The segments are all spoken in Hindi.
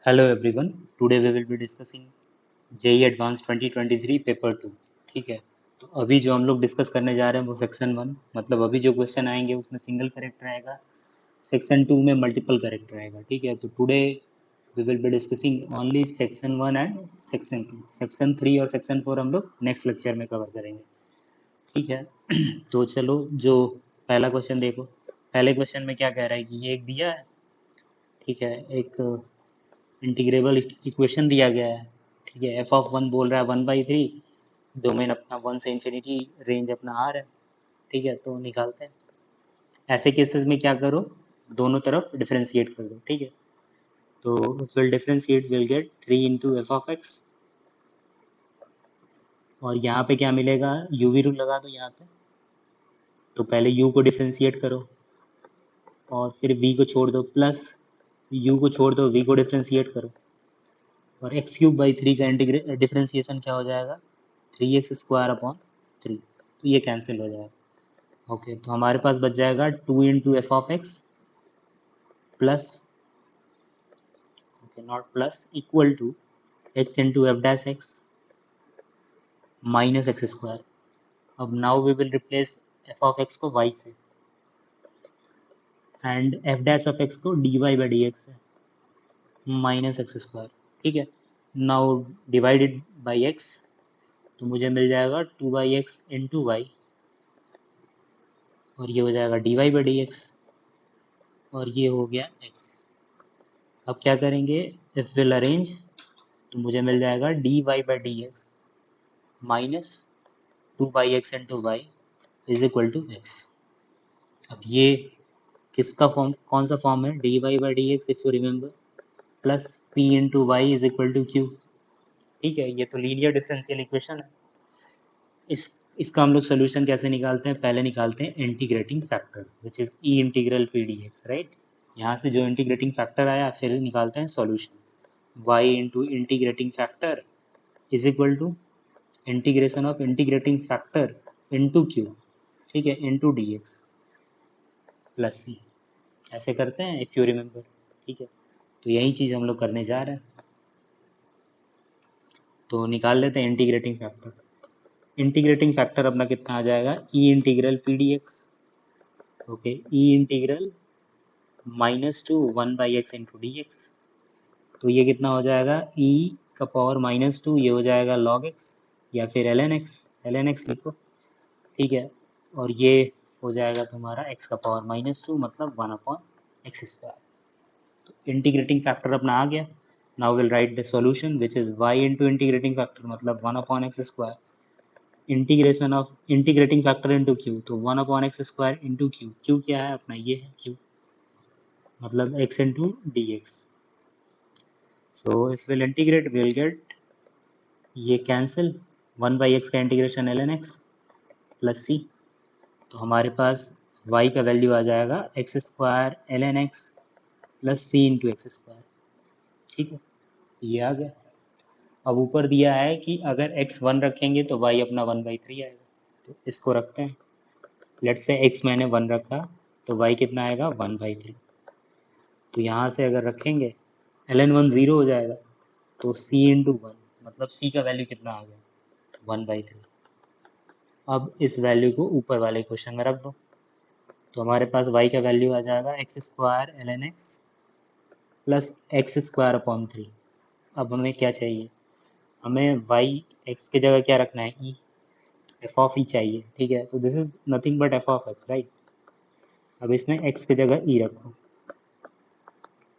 Hello everyone, today we will be discussing JEE Advanced 2023 paper 2। ठीक है, तो अभी जो हम लोग डिस्कस करने जा रहे हैं वो सेक्शन 1, मतलब अभी जो क्वेश्चन आएंगे उसमें सिंगल करेक्ट रहेगा। सेक्शन 2 में मल्टीपल करेक्ट रहेगा। ठीक है, तो today we will be discussing only section 1 and section 2। Section 3 और सेक्शन 4 हम लोग नेक्स्ट लेक्चर में कवर करेंगे। ठीक है तो चलो, जो पहला क्वेश्चन देखो। पहले क्वेश्चन में क्या कह रहा है कि ये एक दिया है। ठीक है, एक इंटीग्रेबल इक्वेशन दिया गया है। ठीक है, एफ ऑफ वन बोल रहा है 1/3, डोमेन अपना 1 से इन्फिनिटी, रेंज अपना आर है। ठीक है, तो निकालते हैं। ऐसे केसेस में क्या करो, दोनों तरफ डिफरेंशिएट कर दो। ठीक है, तो will differentiate will get 3 into f of x, और यहाँ पे क्या मिलेगा, यू वी रूल लगा दो यहाँ पे। तो पहले u को डिफरेंशिएट करो और फिर v को छोड़ दो, प्लस u को छोड़ दो, v को डिफरेंशिएट करो, और x³/3 का डिफरेंशिएशन क्या हो जाएगा, 3x² अपॉन 3। तो ये कैंसिल हो जाएगा। ओके, तो हमारे पास बच जाएगा 2 into f of x plus, okay not plus, equal to x into f dash x minus x square. अब now we will replace f of x को वाई से and f dash of x को d y by d x से माइनस एक्स स्क्वायर। ठीक है, नाउ डिवाइडेड बाई एक्स, तो मुझे मिल जाएगा 2/x इंटू वाई, और ये हो जाएगा d y by d x, और ये हो गया x। अब क्या करेंगे, इफ विल अरेंज, तो मुझे मिल जाएगा d y by d x minus 2/x into y is equal to x. अब ये किसका फॉर्म, कौन सा फॉर्म है, d y by d x if you remember, plus p into y is equal to q. ठीक है, ये तो लीनियर डिफरेंशियल इक्वेशन है। इस इसका हम लोग सोल्यूशन कैसे निकालते हैं, पहले निकालते हैं integrating factor which is e integral p d x, right. यहाँ से जो इंटीग्रेटिंग फैक्टर आया फिर निकालते हैं solution. y into integrating factor is equal to integration of integrating factor into q, ठीक है, into d x plus c. ऐसे करते हैं इफ़ यू रिमेंबर। ठीक है, तो यही चीज़ हम लोग करने जा रहे हैं। तो निकाल लेते हैं इंटीग्रेटिंग फैक्टर। इंटीग्रेटिंग फैक्टर अपना कितना आ जाएगा, e integral p d x, okay, e integral -2 1/x into d x. तो ये कितना हो जाएगा, e का पावर -2, ये हो जाएगा log x या फिर ln x लिखो। ठीक है, और ये हो जाएगा तुम्हारा x का पावर -2, मतलब 1/x²। तो इंटीग्रेटिंग फैक्टर अपना आ गया। Now will write the solution which is y into integrating factor मतलब 1/x², integration of integrating factor into Q, तो 1/x² इंटू क्यू। क्यू क्या है अपना, ये है क्यू, मतलब x into d x. So if will integrate will get, ये कैंसिल, 1/x का इंटीग्रेशन ln x प्लस सी। तो हमारे पास y का वैल्यू आ जाएगा x² ln x प्लस सी इंटू x²। ठीक है, ये आ गया। अब ऊपर दिया है कि अगर x 1 रखेंगे तो y अपना 1/3 आएगा। तो इसको रखते हैं, लेट से x मैंने 1 रखा तो y कितना आएगा 1/3। तो यहाँ से अगर रखेंगे ln 1 0 हो जाएगा, तो c इंटू 1 मतलब c का वैल्यू कितना आ गया 1/3। अब इस वैल्यू को ऊपर वाले क्वेश्चन में रख दो, तो हमारे पास y का वैल्यू आ जाएगा x² ln x plus x² upon 3। अब हमें क्या चाहिए, हमें y x की जगह क्या रखना है, e, एफ ऑफ ई चाहिए। ठीक है, तो this is nothing but F of x, right. अब इसमें x की जगह e रखो,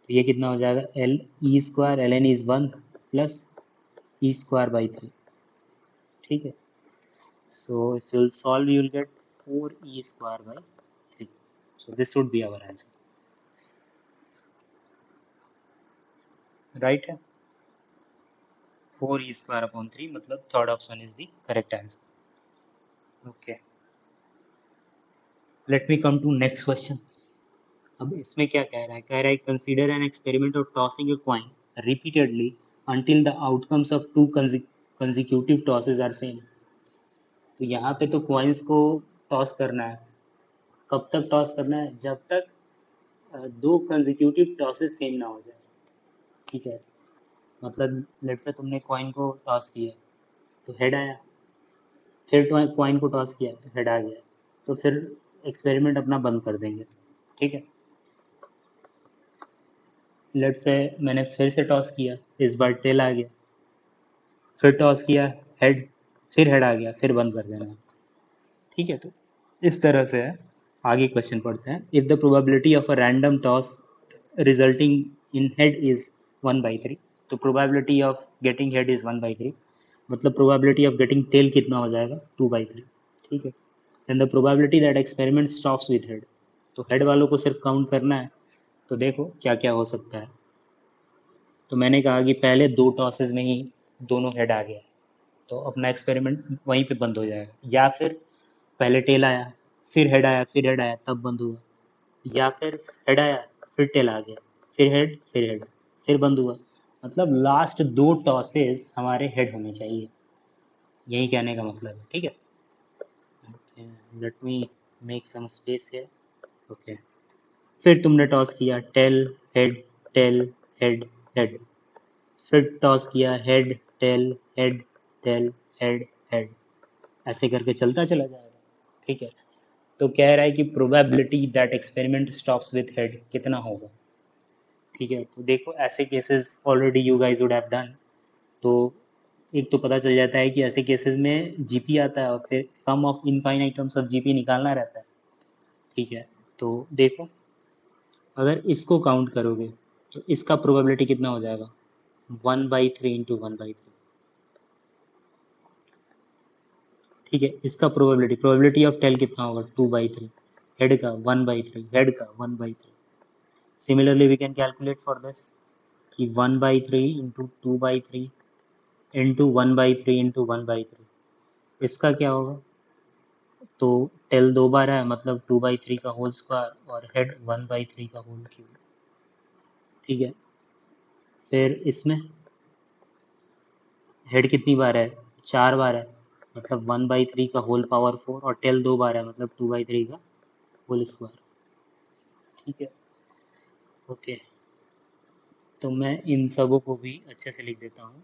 तो ये कितना हो जाएगा, l e square l n is 1 plus e²/3। ठीक है, so if you'll solve you will get 4e²/3। so this would be our answer, right है। 4e² अपॉन 3 मतलब third option is the correct answer. Okay, let me come to next question. अब इसमें क्या कह रहा है, कह रहा है consider an experiment of tossing a coin repeatedly until the outcomes of two consecutive tosses are same। तो यहाँ पे तो कॉइन्स को टॉस करना है। कब तक टॉस करना है, जब तक दो कंजिक्यूटिव टॉसेस सेम ना हो जाए। ठीक है, मतलब लेट्स से तुमने कॉइन को टॉस किया तो हेड आया, फिर कॉइन को टॉस किया तो हेड आ गया, तो फिर एक्सपेरिमेंट अपना बंद कर देंगे। ठीक है, लेट्स से मैंने फिर से टॉस किया, इस बार टेल आ गया, फिर टॉस किया हेड, फिर हेड आ गया, फिर बंद कर देना है। ठीक है, तो इस तरह से है। आगे क्वेश्चन पढ़ते हैं। If the probability of a random toss resulting in head is 1/3, तो probability of getting head is 1/3, मतलब प्रोबेबिलिटी ऑफ गेटिंग टेल कितना हो जाएगा 2/3। ठीक है, then the probability that experiment stops with head, तो हेड वालों को सिर्फ काउंट करना है। तो देखो क्या क्या हो सकता है। तो मैंने कहा कि पहले 2 टॉसेस में ही दोनों हेड आ गया, तो अपना एक्सपेरिमेंट वहीं पे बंद हो जाएगा। या फिर पहले टेल आया, फिर हेड आया, फिर हेड आया, तब बंद हुआ। या फिर हेड आया, फिर टेल आ गया, फिर हेड, फिर हेड, फिर बंद हुआ। मतलब लास्ट 2 टॉसेस हमारे हेड होने चाहिए, यही कहने का मतलब है। ठीक है, let me make some space है। ओके, फिर तुमने टॉस किया tail head, tail head, head, फिर टॉस किया head tail head, tail head, head, ऐसे करके चलता चला जाएगा। ठीक है, तो कह रहा है कि probability that experiment stops with head कितना होगा। ठीक है, तो देखो ऐसे cases already you guys would have done. तो एक तो पता चल जाता है कि ऐसे केसेस में जीपी आता है और फिर sum of infinite terms of GP निकालना रहता है। ठीक है, तो देखो अगर इसको काउंट करोगे तो इसका प्रोबेबिलिटी कितना हो जाएगा 1/3 इंटू 1/3। ठीक है, इसका प्रोबेबिलिटी ऑफ टेल कितना होगा 2/3, हेड का 1/3, हेड का 1/3। Similarly we can calculate for this कि 1/3 इंटू 2/3 इंटू 1/3 इंटू 1/3, इसका क्या होगा। तो टेल 2 बार है, मतलब 2/3 का होल स्क्वायर और हेड 1/3 का होल क्यूब। ठीक है, फिर इसमें हेड कितनी बार है 4 बार है, मतलब 1/3 का होल पावर 4, और टेल 2 बार है, मतलब 2/3 का होल स्क्वायर। ठीक है, ओके, तो मैं इन सबों को भी अच्छे से लिख देता हूँ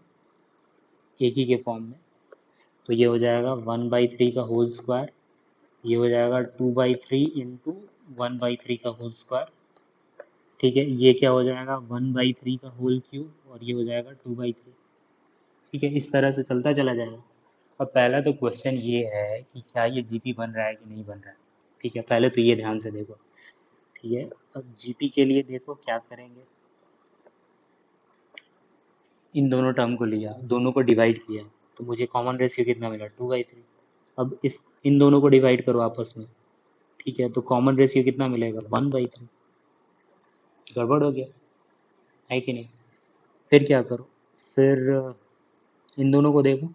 एक ही के फॉर्म में। तो ये हो जाएगा 1/3 का होल स्क्वायर, ये हो जाएगा 2/3 इंटू 1/3 का होल स्क्वायर। ठीक है, ये क्या हो जाएगा 1/3 का होल क्यूब, और ये हो जाएगा 2/3। ठीक है, इस तरह से चलता चला जाएगा। अब पहला तो क्वेश्चन ये है कि क्या ये जीपी बन रहा है कि नहीं बन रहा है। ठीक है, पहले तो ये ध्यान से देखो। ठीक है, अब जीपी के लिए देखो क्या करेंगे। इन दोनों टर्म को लिया, दोनों को डिवाइड किया, तो मुझे कॉमन रेशियो कितना मिला 2/3। अब इस इन दोनों को डिवाइड करो आपस में। ठीक है, तो कॉमन रेशियो कितना मिलेगा 1/3। गड़बड़ हो गया है कि नहीं। फिर क्या करो, फिर इन दोनों को देखो,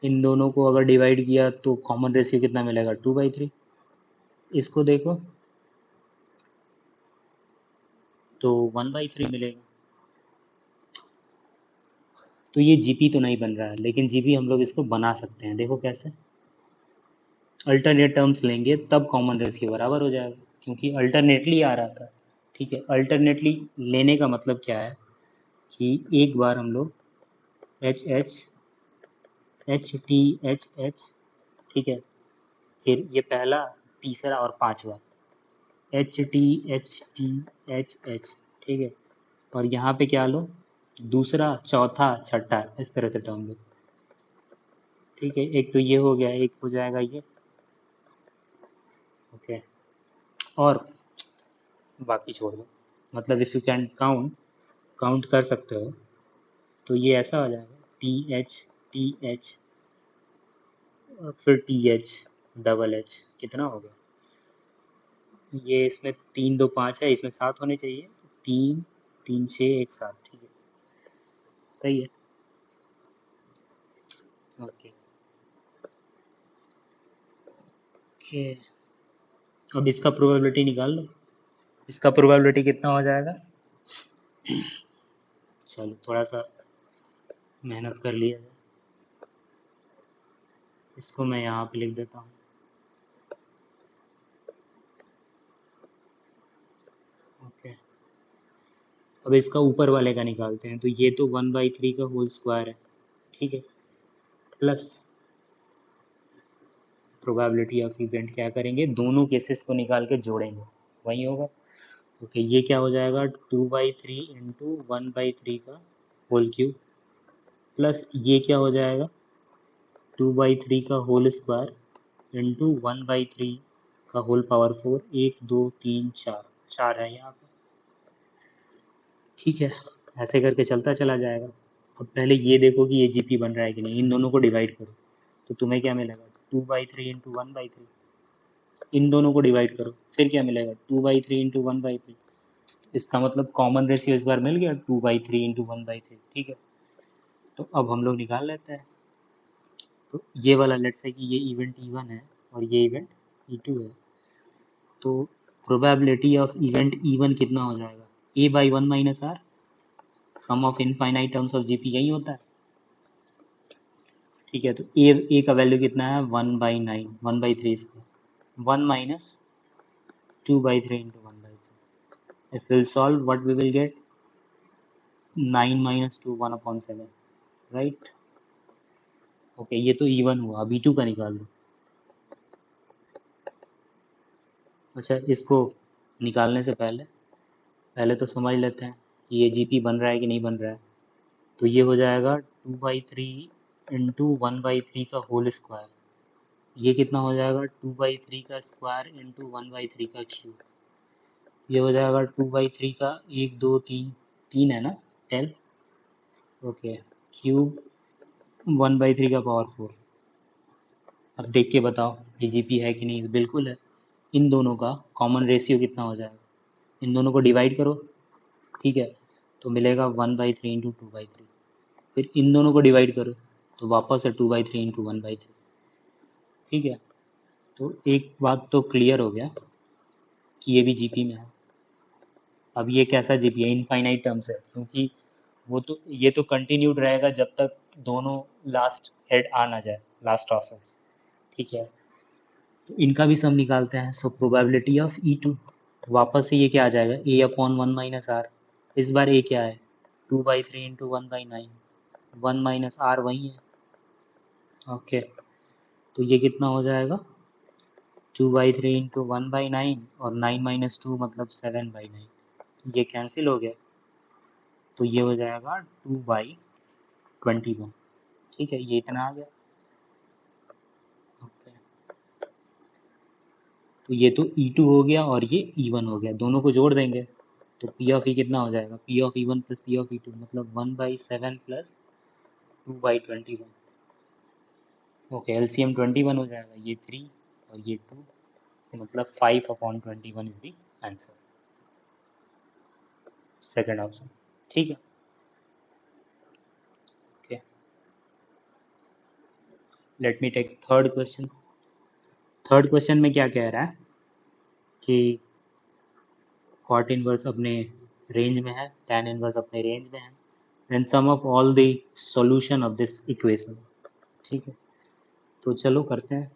इन दोनों को अगर डिवाइड किया तो कॉमन रेशियो कितना मिलेगा 2/3। इसको देखो तो 1/3 मिलेगा। तो ये जीपी तो नहीं बन रहा है, लेकिन जीपी हम लोग इसको बना सकते हैं। देखो कैसे, अल्टरनेट टर्म्स लेंगे तब कॉमन रेशियो बराबर हो जाएगा, क्योंकि अल्टरनेटली आ रहा था। ठीक है, अल्टरनेटली लेने का मतलब क्या है कि एक बार हम लोग H H H T H H, ठीक है, फिर ये पहला, तीसरा और पांचवा H T H T H H. ठीक है, और यहाँ पे क्या लो, दूसरा, चौथा, छठा, इस तरह से टर्म लो। ठीक है, एक तो ये हो गया, एक हो जाएगा ये। ओके, और बाकी छोड़ दो। मतलब if you can count, count कर सकते हो, तो ये ऐसा हो जाएगा टी एच, फिर टी एच, डबल एच, कितना हो गया। ये इसमें 3 2 5 है, इसमें 7 होने चाहिए। 3 3 6 1 7। ठीक है, सही है। ओके ओके, अब इसका प्रोबेबिलिटी निकाल लो। इसका प्रोबेबिलिटी कितना हो जाएगा। चलो थोड़ा सा मेहनत कर लिया जाए, इसको मैं यहाँ पे लिख देता हूँ। ओके, अब इसका ऊपर वाले का निकालते हैं, तो ये तो 1/3 का होल स्क्वायर है, ठीक है, प्लस प्रोबेबिलिटी ऑफ इवेंट, क्या करेंगे दोनों केसेस को निकाल के जोड़ेंगे, वही होगा। ओके, ये क्या हो जाएगा 2/3 इंटू 1/3 का होल क्यूब, प्लस ये क्या हो जाएगा 2/3 का होल स्क्वायर इंटू 1/3 का होल पावर 4, 1 2 3 4, 4 है यहाँ पे, ठीक है। ऐसे करके चलता चला जाएगा। अब पहले ये देखो कि ये जीपी बन रहा है कि नहीं, इन दोनों को डिवाइड करो, तो तुम्हें क्या मिलेगा 2/3 इंटू 1/3, इन दोनों को डिवाइड करो, फिर क्या मिलेगा 2/3 इंटू 1/3, इसका मतलब कॉमन रेशियो इस बार मिल गया 2/3 इंटू 1/3, ठीक है। तो अब हम लोग निकाल लेते हैं। तो ये वाला लेट्स से कि ये इवेंट E1 है और ये इवेंट E2 है, तो प्रोबेबिलिटी ऑफ इवेंट E1 कितना हो जाएगा, A/1 minus r, sum of infinite terms of GP, यही होता है, ठीक है। तो ए का वैल्यू कितना है 1/9, 1/3 इसका 1 minus 2/3 into 1/3, if will solve what we will get 9 minus 2 1/7, right. Okay, ये तो E1 हुआ, अब E2 का निकाल लो। अच्छा, इसको निकालने से पहले पहले तो समझ लेते हैं कि ये जीपी बन रहा है कि नहीं बन रहा है। तो ये हो जाएगा 2/3 इंटू 1/3 का होल स्क्वायर, ये कितना हो जाएगा 2/3 का स्क्वायर इंटू 1/3 का क्यूब, ये हो जाएगा 2/3 का 1 2 3, 3 है ना, 10, ओके, क्यूब 1/3 का पावर 4। अब देख के बताओ ये जीपी है कि नहीं, बिल्कुल है। इन दोनों का कॉमन रेशियो कितना हो जाएगा, इन दोनों को डिवाइड करो, ठीक है, तो मिलेगा 1/3 इंटू 2/3, फिर इन दोनों को डिवाइड करो, तो वापस से 2/3 इंटू 1/3, ठीक है। तो एक बात तो क्लियर हो गया कि ये भी जीपी में है। अब ये कैसा जीपी है, इनफाइनाइट टर्म्स है, क्योंकि वो तो ये तो कंटिन्यूड रहेगा जब तक दोनों लास्ट हेड आ ना जाए, लास्ट प्रोसेस, ठीक है। तो इनका भी सम निकालते हैं, सो प्रोबेबिलिटी ऑफ E2, वापस से ये क्या आ जाएगा A/1 माइनस आर, इस बार ए क्या है 2/3 इंटू 1/9, 1 माइनस आर वही है, ओके। तो ये कितना हो जाएगा 2/3 इंटू 1/9, और 9 माइनस 2 मतलब 7/9, ये कैंसिल हो गया, तो ये हो जाएगा 2/21, ठीक है, ये इतना आ गया, ओके। तो ये तो E2 हो गया और ये E1 हो गया, दोनों को जोड़ देंगे, तो P ऑफ E कितना हो जाएगा P of E1 plus P of E2, मतलब 1/7 प्लस 2/21, ओके, LCM 21 हो जाएगा, ये 3 और ये 2, मतलब 5/21 is the answer, second option, ठीक है, okay. Let me take third question. Third question में क्या कह रहा है कि कॉट इनवर्स अपने रेंज में है, tan इनवर्स अपने रेंज में है, then sum of all the solution of this equation, ठीक है। तो चलो करते हैं।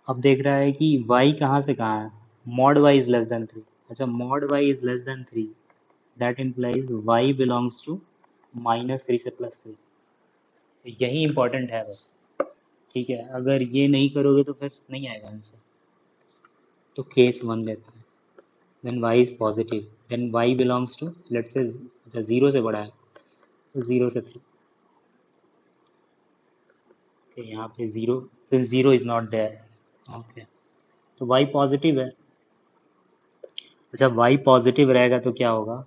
अब देख रहा है कि y कहाँ से कहाँ है, mod y is less than 3, अच्छा mod y is less than 3, that implies y belongs to -3 से +3, यही इंपॉर्टेंट है बस, ठीक है। अगर ये नहीं करोगे तो फिर नहीं आएगा आंसर। तो केस 1 लेते हैं, then y is positive, then y belongs to let's say, अच्छा 0 से बड़ा है, तो 0 से 3, okay, यहाँ पे 0, since 0 is not there, okay, तो y पॉजिटिव है। अच्छा y पॉजिटिव रहेगा तो क्या होगा,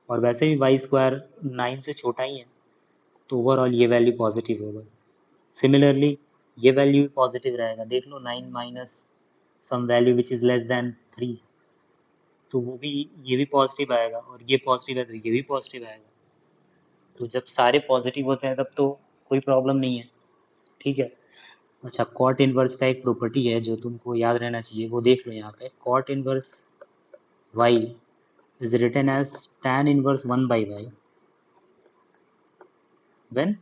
और वैसे भी वाई स्क्वायर 9 से छोटा ही है, तो ओवरऑल ये वैल्यू पॉजिटिव होगा। सिमिलरली ये वैल्यू भी पॉजिटिव रहेगा, देख लो 9 minus some value which is less than 3, तो वो भी, ये भी पॉजिटिव आएगा, और ये पॉजिटिव है तो ये भी पॉजिटिव आएगा। तो जब सारे पॉजिटिव होते हैं तब तो कोई प्रॉब्लम नहीं है, ठीक है। अच्छा, कॉट इनवर्स का एक प्रॉपर्टी है जो तुमको याद रहना चाहिए, वो देख लो यहाँ पे, cot inverse y is written as tan inverse 1/y, when,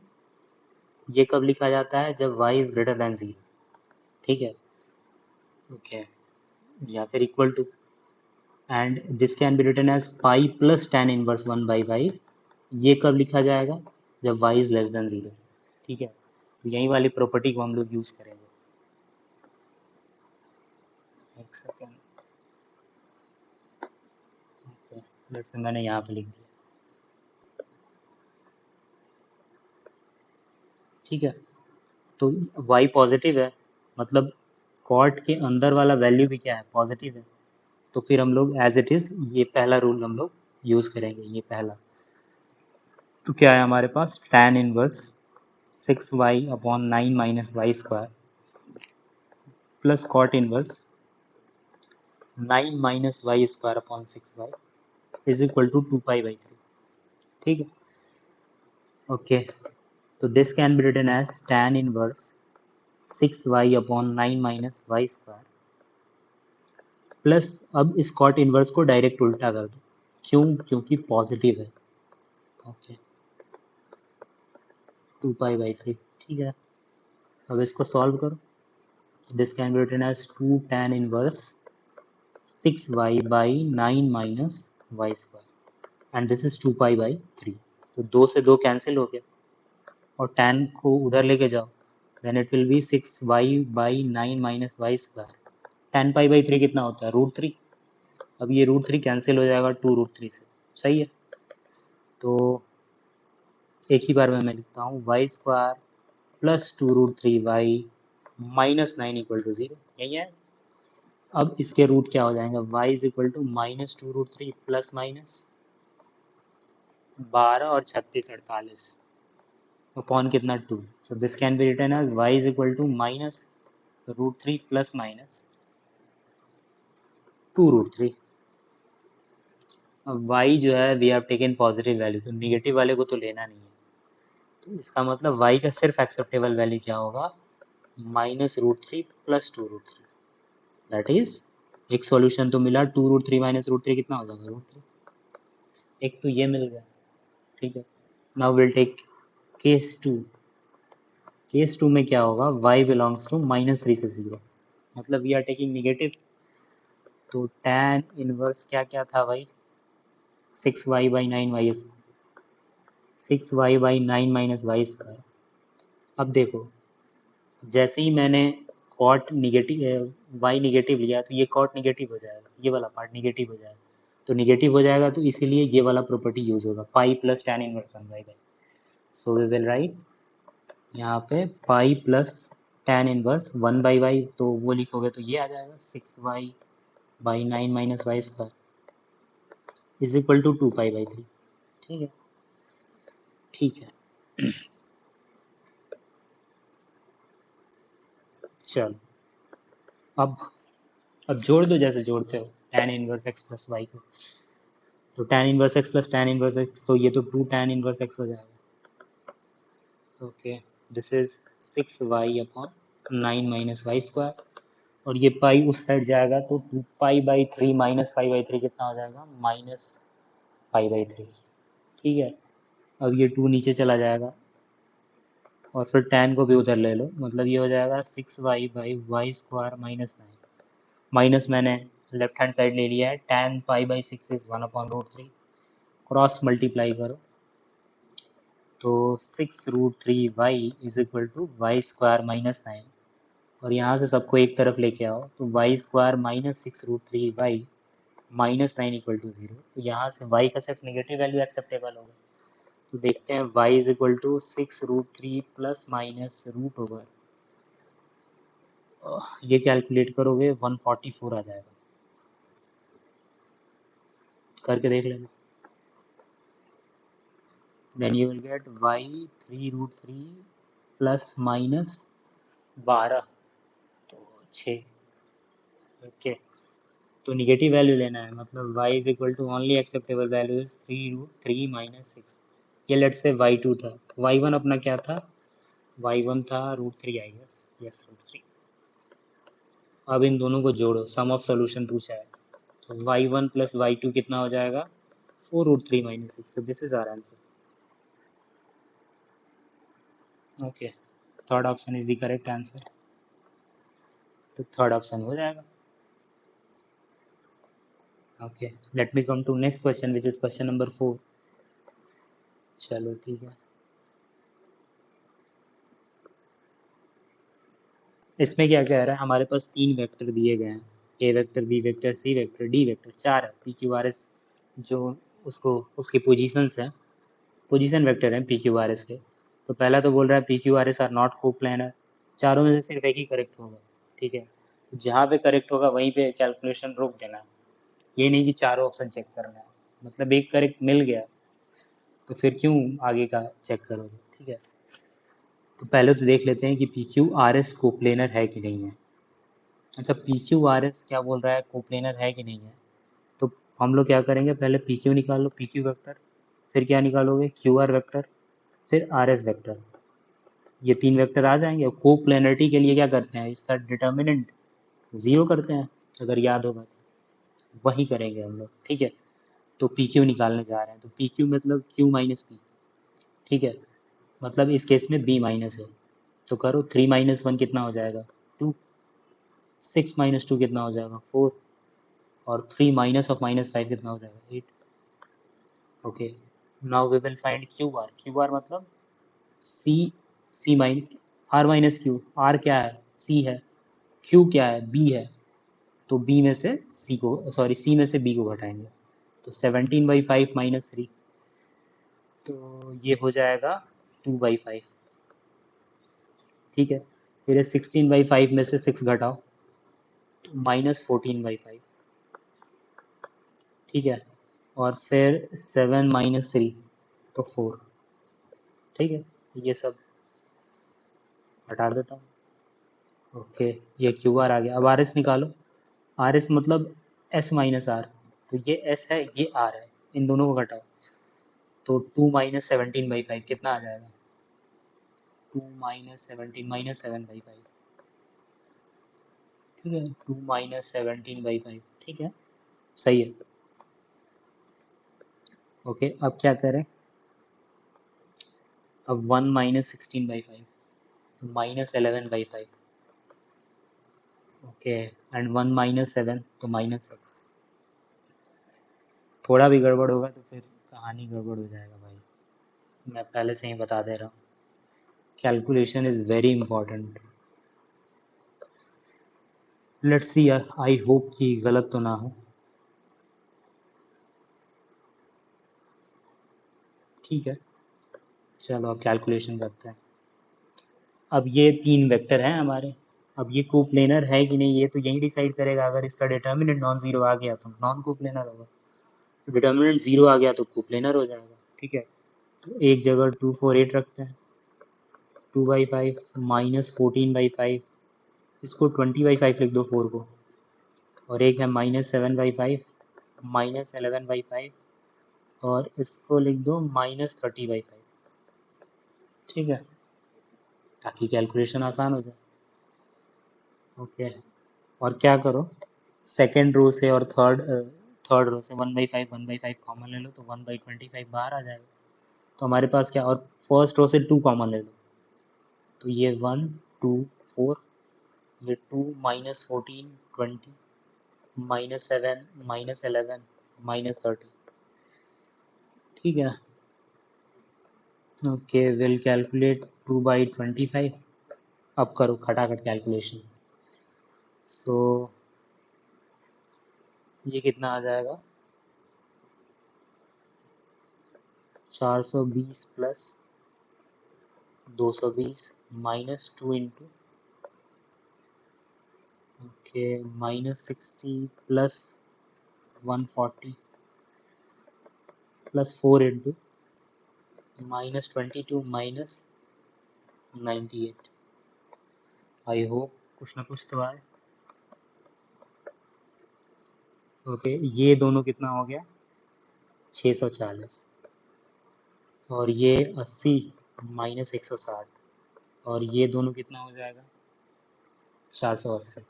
ये कब लिखा जाता है जब y इज ग्रेटर देन 0, ठीक है, ओके, या फिर equal to, and this can be written as pi plus tan inverse 1/y। ये कब लिखा जाएगा? जब y इज लेस देन 0। ठीक है, तो यही वाली प्रॉपर्टी को हम लोग यूज करेंगे। एक सेकेंड, ओके, लेट्स से मैंने यहाँ पे लिख दिया। ठीक है, तो y पॉजिटिव है, मतलब कॉट के अंदर वाला वैल्यू भी क्या है? पॉजिटिव है। तो फिर हम लोग एज इट इज ये पहला रूल हम लोग यूज करेंगे, ये पहला। तो क्या है हमारे पास? tan inverse 6y/9 minus y square plus cot inverse 9 minus y square upon 6y is equal to 2π/3। ठीक है, ओके, तो this can be written as tan inverse 6y/9 minus y square plus, अब इस कॉट इनवर्स को डायरेक्ट उल्टा कर दो। क्यों? क्योंकि पॉजिटिव है। ओके, 2π/3। ठीक है, अब इसको सॉल्व करो। This can be written as 2 tan inverse 6y/9 minus y square and this is 2π/3। तो 2 से 2 कैंसिल हो गया और tan को उधर लेके जाओ, then it will be 6y/9 minus y square. tan π/3 कितना होता है? √3। अब ये √3 कैंसिल हो जाएगा 2√3 से। सही है, तो एक ही बार में मैं लिखता हूँ y square plus 2√3y minus 9 equal to 0। यही है। अब इसके रूट क्या हो जाएंगे? y is equal to minus 2√3 plus minus 12 और 36 48 अपॉन कितना? 2। So this can be written as y is equal to minus √3 plus minus 2√3। अब y जो है we have taken positive value, तो निगेटिव वाले को तो लेना नहीं है। तो इसका मतलब y का सिर्फ एक्सेप्टेबल वैल्यू क्या होगा? -√3 प्लस 2√3। दैट इज, एक सॉल्यूशन तो मिला, 2√3 माइनस √3 कितना हो जाएगा? √3। एक तो ये मिल गया। ठीक है, now will take case 2। Case 2 में क्या होगा? y बिलोंग्स टू -3 से 0, मतलब वी आर टेकिंग निगेटिव। तो tan इनवर्स क्या क्या था भाई? 6y/9 Y, 6y/9 minus y square. अब देखो, जैसे ही मैंने कॉट निगेटिव वाई निगेटिव लिया तो ये कॉट निगेटिव हो जाएगा, ये वाला पार्ट निगेटिव हो जाएगा। तो निगेटिव हो जाएगा तो इसीलिए ये वाला प्रॉपर्टी यूज होगा, pi plus tan inverse 1/y। So we will write यहाँ पे पाई प्लस tan इनवर्स 1/y, तो वो लिखोगे तो ये आ जाएगा 6y/9 minus y square is equal to 2π/3। ठीक है, ठीक है, चलो अब जोड़ दो जैसे जोड़ते हो tan inverse x plus y को। तो tan inverse x plus tan inverse x, तो ये तो 2 tan इनवर्स x हो जाएगा। Okay, this is 6y/9 minus y square, और ये पाई उस साइड जाएगा तो 2π/3 माइनस π/3 कितना हो जाएगा? -π/3। ठीक है, अब ये 2 नीचे चला जाएगा और फिर tan को भी उधर ले लो, मतलब ये हो जाएगा 6y/y स्क्वायर माइनस 9। माइनस मैंने लेफ्ट हैंड साइड ले लिया है, tan π/6 इज 1/√3। क्रॉस मल्टीप्लाई करो तो 6√3y is equal to y square minus 9, और यहाँ से सबको एक तरफ लेके आओ तो y square minus 6√3y minus 9 equal to 0। तो यहाँ से y का सिर्फ नेगेटिव वैल्यू एक्सेप्टेबल होगा। तो देखते हैं y is equal to 6√3 plus minus root over, ये कैलकुलेट करोगे 144 आ जाएगा। करके देख लेना। Then you will get y 3√3 plus minus 12, तो 6। ओके, तो निगेटिव वैल्यू लेना है, मतलब y is equal to only acceptable value is 3√3 minus 6। ये लेट से y2 था, y1 अपना क्या था? y1 था √3 आई गेस, यस √3। अब इन दोनों को जोड़ो, सम ऑफ सॉल्यूशन पूछा है, तो y1 प्लस y2 कितना हो जाएगा? 4√3 minus 6। So this is our answer. Okay, third option is the correct answer, तो थर्ड ऑप्शन हो जाएगा। Okay, let me come to next question which is question number 4। चलो ठीक है, इसमें क्या कह रहा है, हमारे पास 3 वेक्टर दिए गए हैं, ए vector, B vector, C vector, D vector, 4 है, पी क्यू आर एस जो उसको उसकी पोजीशंस हैं, पोजीशन वेक्टर हैं पी क्यू आर एस के। तो पहला तो बोल रहा है P Q R S R not को प्लानर, चारों में से सिर्फ एक ही करेक्ट होगा। ठीक है, जहाँ पे करेक्ट होगा वहीं पे कैलकुलेशन रोक देना है, ये नहीं कि चारों ऑप्शन चेक करना है। मतलब एक करेक्ट मिल गया तो फिर क्यों आगे का चेक करोगे। ठीक है, तो पहले तो देख लेते हैं कि P Q R S coplanar है कि नहीं है। अच्छा, पी क्यू आर एस क्या बोल रहा है, कोप्लेनर है कि नहीं है। तो हम लोग क्या करेंगे, पहले पी क्यू निकालो, पी क्यू वेक्टर, फिर क्या निकालोगे, क्यू आर वेक्टर, फिर आर एस वेक्टर। ये 3 वेक्टर आ जाएंगे। और कोप्लेनरिटी के लिए क्या करते हैं, इसका डिटर्मिनेंट 0 करते हैं, अगर याद होगा तो वही करेंगे हम लोग। ठीक है, तो पी क्यू निकालने जा रहे हैं, तो पी क्यू मतलब क्यू माइनस पी। ठीक है, मतलब इस केस में बी माइनस है, तो करो 3 माइनस 1 कितना हो जाएगा, 2। 6 माइनस 2 कितना हो जाएगा, 4। और 3 माइनस ऑफ माइनस 5 कितना हो जाएगा, 8। Okay, now we will find q r. Q r मतलब c, c minus r minus q. R क्या है, सी है। क्यू क्या है, बी है। तो बी में से सी को, सॉरी सी में से बी को घटाएंगे, तो 17/5 माइनस 3, तो ये हो जाएगा 2/5। ठीक है, फिर 16/5 में से 6 घटाओ, तो -14/5। ठीक है, और फिर 7 माइनस 3, तो 4। ठीक है, ये सब हटा देता हूँ। ओके, ये क्यू आर आ गया। अब आर एस निकालो। आर एस मतलब एस माइनस आर, तो ये एस है, ये आर है, इन दोनों को घटाओ, तो 2 माइनस 17/5 कितना आ जाएगा, 2 माइनस 17 माइनस 7/5। ठीक है, 2 माइनस 17/5। ठीक है, सही है। ओके, अब क्या करें, अब 1 माइनस 16/5, तो -11/5। ओके, एंड 1 माइनस 7, तो -6। थोड़ा भी गड़बड़ होगा तो फिर कहानी गड़बड़ हो जाएगा भाई, मैं पहले से ही बता दे रहा हूँ। Calculation is very important. Let's see, I hope कि गलत तो ना हो। ठीक है, चलो अब कैलकुलेशन करते हैं। अब ये 3 वेक्टर हैं हमारे, अब ये कोप्लेनर है कि नहीं ये तो यही डिसाइड करेगा। अगर इसका डिटर्मिनेंट नॉन जीरो आ गया तो नॉन कोप्लेनर होगा, डिटर्मिनेंट जीरो आ गया तो कोप्लेनर हो जाएगा। ठीक है, तो एक जगह 2 4 8 रखते हैं, 2/5 -14/5, इसको 20/5 लिख दो 4 को। और एक है -7/5 -11/5, और इसको लिख दो -30/5। ठीक है, ताकि कैलकुलेशन आसान हो जाए। ओके, और क्या करो, सेकेंड रो से और थर्ड रो से 1/5 कॉमन ले लो, तो 1/25 बाहर आ जाएगा। तो हमारे पास क्या, और फर्स्ट रो से 2 कॉमन ले लो, तो ये 1 2 4, ये 2 -14 20 -7 -11 -30। ठीक है, ओके, विल कैलकुलेट 2/25। अब करो खटाखट कैलकुलेशन। सो ये कितना आ जाएगा, 420 plus 220 -2 into, okay, -60 plus 140 plus 4 into -22 -98। I hope कुछ ना कुछ तो आए। ओके, ये दोनों कितना हो गया, 640, और ये 80 -160, और ये दोनों कितना हो जाएगा, 480।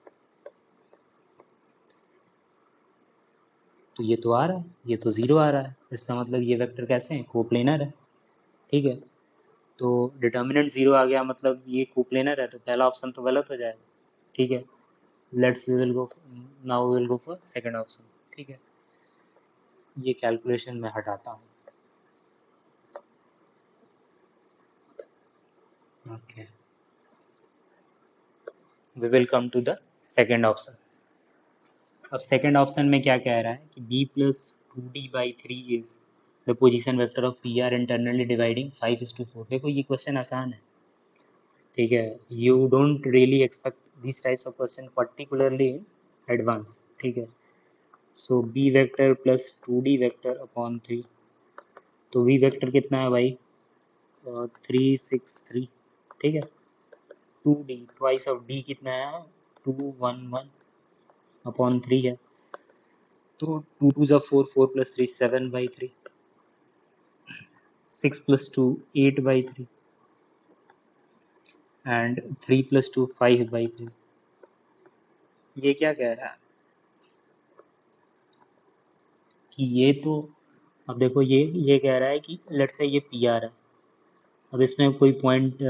तो ये तो आ रहा है, ये तो ज़ीरो आ रहा है, इसका मतलब ये वेक्टर कैसे हैं, कोप्लेनर है। ठीक है, तो डिटर्मिनेंट ज़ीरो आ गया मतलब ये कोप्लेनर है, तो पहला ऑप्शन तो गलत हो जाएगा। ठीक है, let's we will go, now we will go for second option. ठीक है, ये कैलकुलेशन मैं हटाता हूँ। Okay, we will come to the second option. अब सेकेंड ऑप्शन में क्या कह रहा है कि b plus 2d/3 is the position vector of p r internally dividing 5:4। देखो ये क्वेश्चन आसान है, ठीक है। You don't really expect this types of question particularly in advance, ठीक है। सो बी वेक्टर प्लस 2d वेक्टर/3, तो वी वेक्टर कितना है भाई, 363, ठीक है। 2d ट्वाइस ऑफ डी कितना है, 211/3 है। तो 2 2 4, 4 + 3 7/3, 6 + 2 8/3 एंड 3 + 2 5/3। ये क्या कह रहा है कि ये तो, अब देखो ये कह रहा है कि लेट्स से ये पी आर है। अब इसमें कोई पॉइंट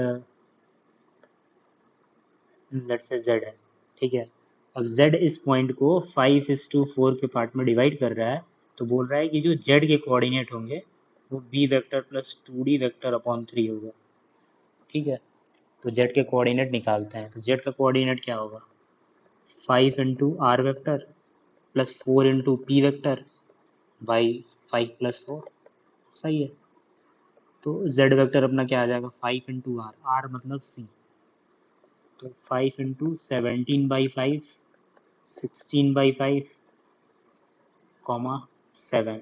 लेट्स से जेड है, ठीक है। अब जेड इस पॉइंट को 5:4 के पार्ट में डिवाइड कर रहा है, तो बोल रहा है कि जो जेड के कोऑर्डिनेट होंगे वो बी वेक्टर प्लस 2d वेक्टर/3 होगा, ठीक है। तो जेड के कोऑर्डिनेट निकालते हैं, तो जेड का कोऑर्डिनेट क्या होगा, 5 × r vector plus 4 × p vector by 5 + 4, सही है। तो जेड वेक्टर अपना क्या आ जाएगा, 5 × r, r मतलब c, तो 5 × 17/5, 16/5, 7।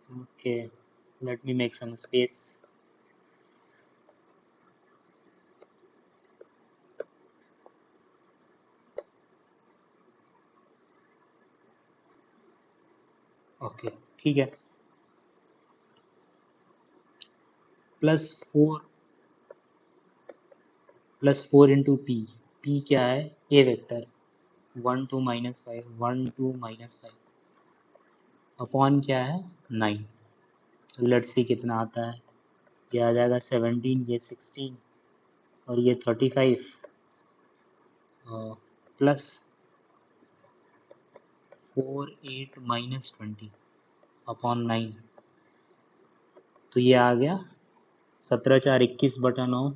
Okay, let me make some space। Okay, ठीक है। +4 × p क्या है, ए वेक्टर, 1 2 -5, 1 2 -5 अपॉन क्या है, 9। तो लेट्स सी कितना आता है, ये आ जाएगा 17, ये 16 और ये 35 प्लस 4 8 -20 अपॉन 9। तो ये आ गया 17 4 21/9,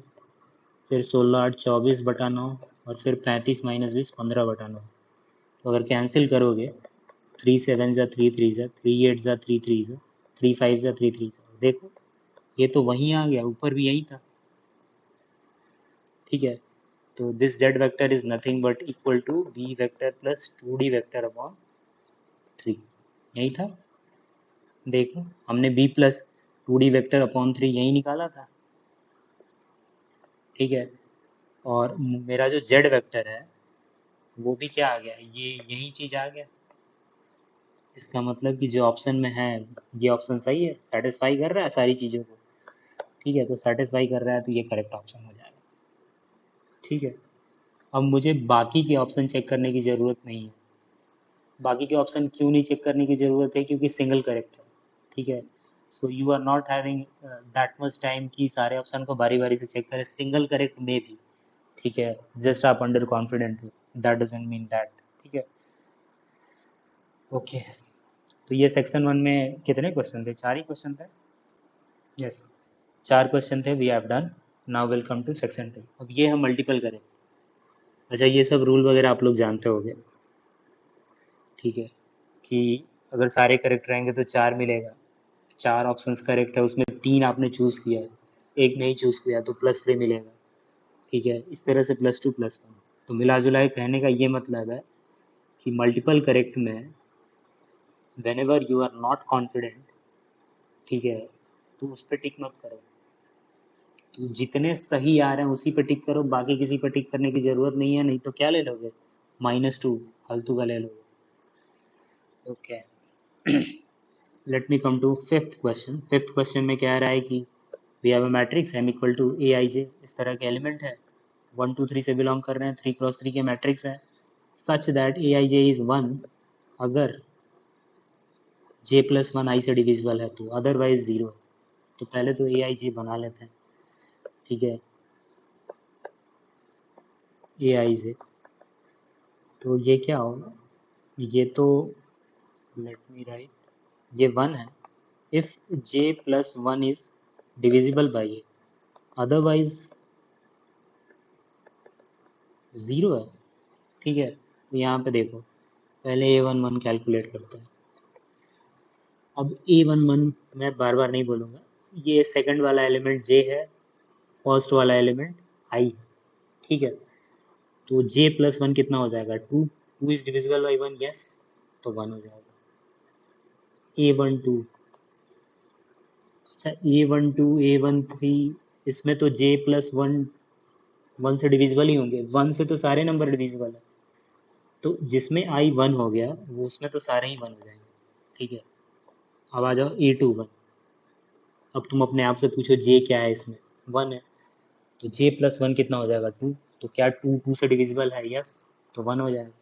फिर 16 8 24/9 और फिर 35 - 20 15/9। तो अगर कैंसिल करोगे, 3 7 ज़ा 3 3 ज़ा 3 8 ज़ा 3 3 ज़ा 3 5 ज़ा 3 3 ज़ा, देखो ये तो वहीं आ गया, ऊपर भी यही था, ठीक है। तो this z vector is nothing but equal to b vector plus 2d वेक्टर/3, यही था। देखो हमने b प्लस 2d वेक्टर/3 यही निकाला था, ठीक है। और मेरा जो जेड वेक्टर है वो भी क्या आ गया, ये यही चीज़ आ गया। इसका मतलब कि जो ऑप्शन में है ये ऑप्शन सही है, सेटिस्फाई कर रहा है सारी चीज़ों को, ठीक है। तो सेटिस्फाई कर रहा है तो ये करेक्ट ऑप्शन हो जाएगा, ठीक है। अब मुझे बाकी के ऑप्शन चेक करने की ज़रूरत नहीं है। बाकी के ऑप्शन क्यों नहीं चेक करने की ज़रूरत है, क्योंकि सिंगल करेक्ट है, ठीक है। So you are not having that much time कि सारे ऑप्शन को बारी बारी से चेक करें, सिंगल करेक्ट में भी, ठीक है। जस्ट आप अंडर कॉन्फिडेंट हो, दैट डजंट मीन दैट, ठीक है। ओके, तो ये सेक्शन वन में कितने क्वेश्चन थे, 4 ही क्वेश्चन थे, यस। 4 क्वेश्चन थे, we have done. Now will come to section 2। अब ये हम मल्टीपल करें। अच्छा, ये सब रूल वगैरह आप लोग जानते होंगे, ठीक है, कि अगर सारे करेक्ट रहेंगे तो 4 मिलेगा। 4 ऑप्शंस करेक्ट है, उसमें 3 आपने चूज़ किया है, एक नहीं चूज़ किया तो +3 मिलेगा, ठीक है। इस तरह से +2 +1। तो मिला जुला के कहने का ये मतलब है कि मल्टीपल करेक्ट में whenever you are not confident, ठीक है, तो उस पर टिक मत करो। तो जितने सही आ रहे हैं उसी पे टिक करो, बाकी किसी पे टिक करने की ज़रूरत नहीं है, नहीं तो क्या ले लोगे, -2 फालतू का ले लोगे। Okay, let me come to fifth question. Fifth question में क्या आ रहा है कि we have a matrix m equal to a i j, इस तरह के एलिमेंट है, 1 2 3 से बिलोंग कर रहे हैं, 3 × 3 के मैट्रिक्स है, such that A i J is 1 अगर j+1 i से डिविजिबल है, तो अदरवाइज 0। तो पहले तो ए आई जे बना लेते हैं, ठीक है, ए आई जे। तो ये क्या होगा, ये तो लेट मी राइट, ये 1 है। If j plus 1 is divisible by A, otherwise 0 है। ठीक है, तो यहाँ पे देखो, पहले a11 कैलकुलेट करते हैं। अब a11 मैं बार बार नहीं बोलूँगा, ये सेकंड वाला एलिमेंट j है, फर्स्ट वाला एलिमेंट i। ठीक है, तो j प्लस 1 कितना हो जाएगा, 2। 2 इज डिविजिबल बाई 1, यस, तो 1 हो जाएगा। a12, अच्छा a12 a13, इसमें तो j प्लस 1 1 से डिविजिबल ही होंगे, 1 से तो सारे नंबर डिविजिबल है, तो जिसमें i 1 हो गया वो उसमें तो सारे ही 1 हो जाएंगे। ठीक है, अब आ जाओ a21। अब तुम अपने आप से पूछो j क्या है इसमें, 1 है, तो j प्लस 1 कितना हो जाएगा, 2। तो क्या 2 2 से डिविजिबल है, यस, तो 1 हो जाएगा।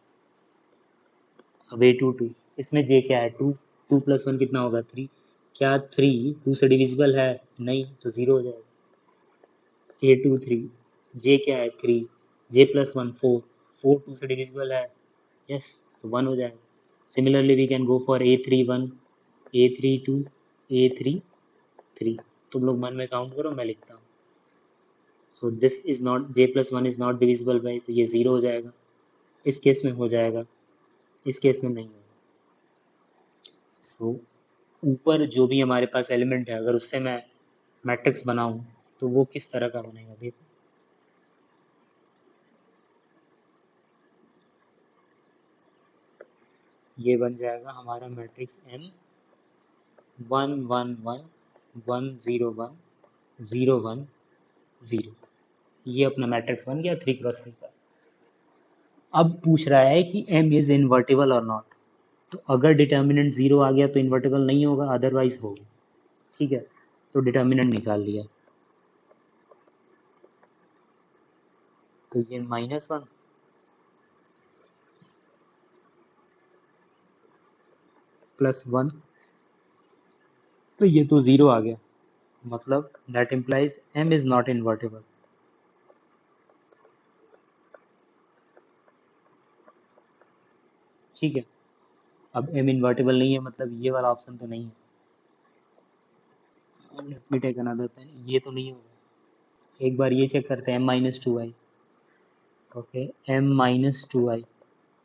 अब a22, इसमें j क्या है, 2। 2 प्लस 1 कितना होगा, 3। क्या 3 2 से डिविजिबल है, नहीं, तो 0 हो जाएगा। a23, j क्या है, 3। j plus 1 4। 4 2 से डिविजिबल है, यस, तो 1 हो जाएगा। Similarly we can go for a31, a32, a33। तुम लोग मन में काउंट करो, मैं लिखता हूँ। सो this is not, j plus 1 is not divisible by, तो ये 0 हो जाएगा। इस केस में हो जाएगा, इस केस में नहीं होगा। सो ऊपर जो भी हमारे पास एलिमेंट है, अगर उससे मैं मैट्रिक्स बनाऊं तो वो किस तरह का बनेगा, देखो। ये बन जाएगा हमारा मैट्रिक्स M 1 1 1 1 0 1 0 1 0। ये अपना मैट्रिक्स बन गया 3x3 का। अब पूछ रहा है कि M इज इन्वर्टिबल और नॉट, तो अगर डिटर्मिनेंट 0 आ गया तो इन्वर्टिबल नहीं होगा, अदरवाइज होगा। ठीक है, तो डिटर्मिनेंट निकाल लिया, तो ये -1 प्लस 1, तो ये तो 0 आ गया, मतलब that implies M is not invertible. ठीक है, अब M इन्वर्टिबल नहीं है, मतलब ये वाला ऑप्शन तो नहीं है। Let me take another pen, ये तो नहीं होगा। एक बार ये चेक करते हैं, M-2i। ओके, M-2i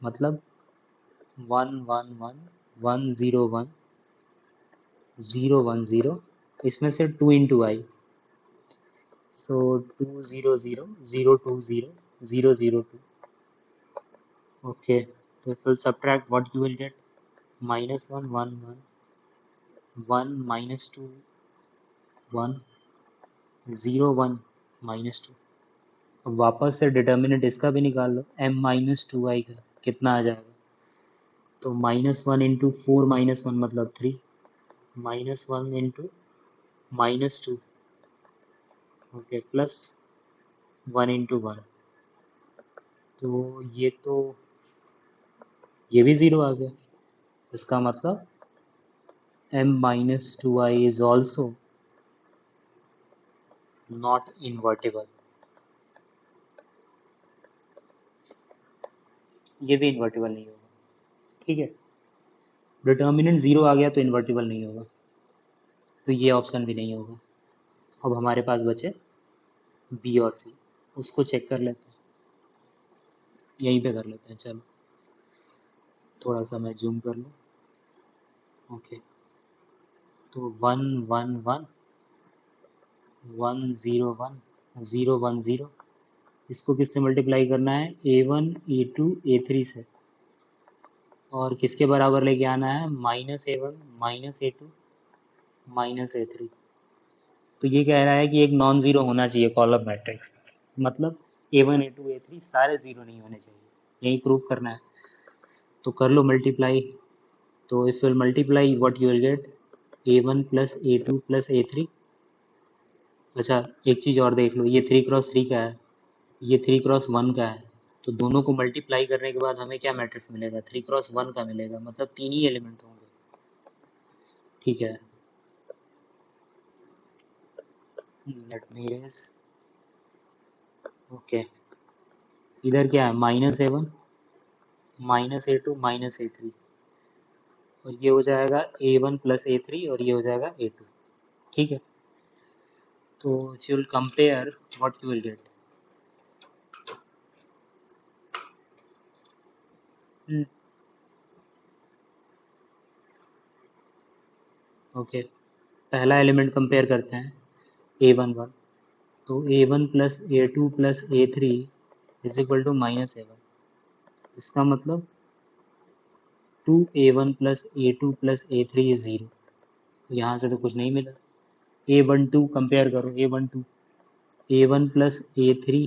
मतलब 1 1 1 1 0 1 0 1 0, इसमें से 2 इंटू आई, सो 2 0 0 0 2 0 0 0 2। ओके, तो if you subtract what you will get, -1 1 1 1 -2 1 0 1 -2। अब वापस से डिटर्मिनेंट इसका भी निकाल लो, M-2i का कितना आ जाएगा, तो -1 इंटू 4 -1 मतलब 3, -1 इंटू -2, ओके, प्लस 1 इंटू 1, तो ये तो ये भी 0 आ गया। इसका मतलब M-2i is also not invertible. ये भी इन्वर्टिबल नहीं होगा। ठीक है, डिटर्मिनेंट 0 आ गया तो इन्वर्टिबल नहीं होगा, तो ये ऑप्शन भी नहीं होगा। अब हमारे पास बचे बी और सी, उसको चेक कर लेते हैं, यहीं पे कर लेते हैं। चलो थोड़ा सा मैं जूम कर लूँ। ओके, तो 1 1 1 1 0 1 0 1 0, इसको किससे मल्टीप्लाई करना है, A1 A2 A3 से, और किसके बराबर लेके आना है, -A1 -A2 -A3। तो ये कह रहा है कि एक नॉन ज़ीरो होना चाहिए कॉलम मैट्रिक्स, मतलब A1 A2 A3 सारे ज़ीरो नहीं होने चाहिए, यही प्रूफ करना है। तो कर लो मल्टीप्लाई, तो if will multiply what you will gate, A1 plus A2 plus A3। अच्छा, एक चीज़ और देख लो, ये 3x3 का है, ये 3x1 का है, तो दोनों को मल्टीप्लाई करने के बाद हमें क्या मैट्रिक्स मिलेगा, 3x1 का मिलेगा, मतलब 3 ही एलिमेंट होंगे। ठीक है, लेट मी इरेज। ओके, इधर क्या है, -A1 -A2 -A3, और ये हो जाएगा A1 प्लस A3 और ये हो जाएगा A2। ठीक है, तो if you will compare what you will get. Okay, पहला एलिमेंट कंपेयर करते हैं A11, तो A1 plus A2 plus A3 is equal to -A1। इसका मतलब 2A1 plus A2 plus A3 is 0। यहाँ से तो कुछ नहीं मिला। A12 कंपेयर करो, A12 A1 plus A3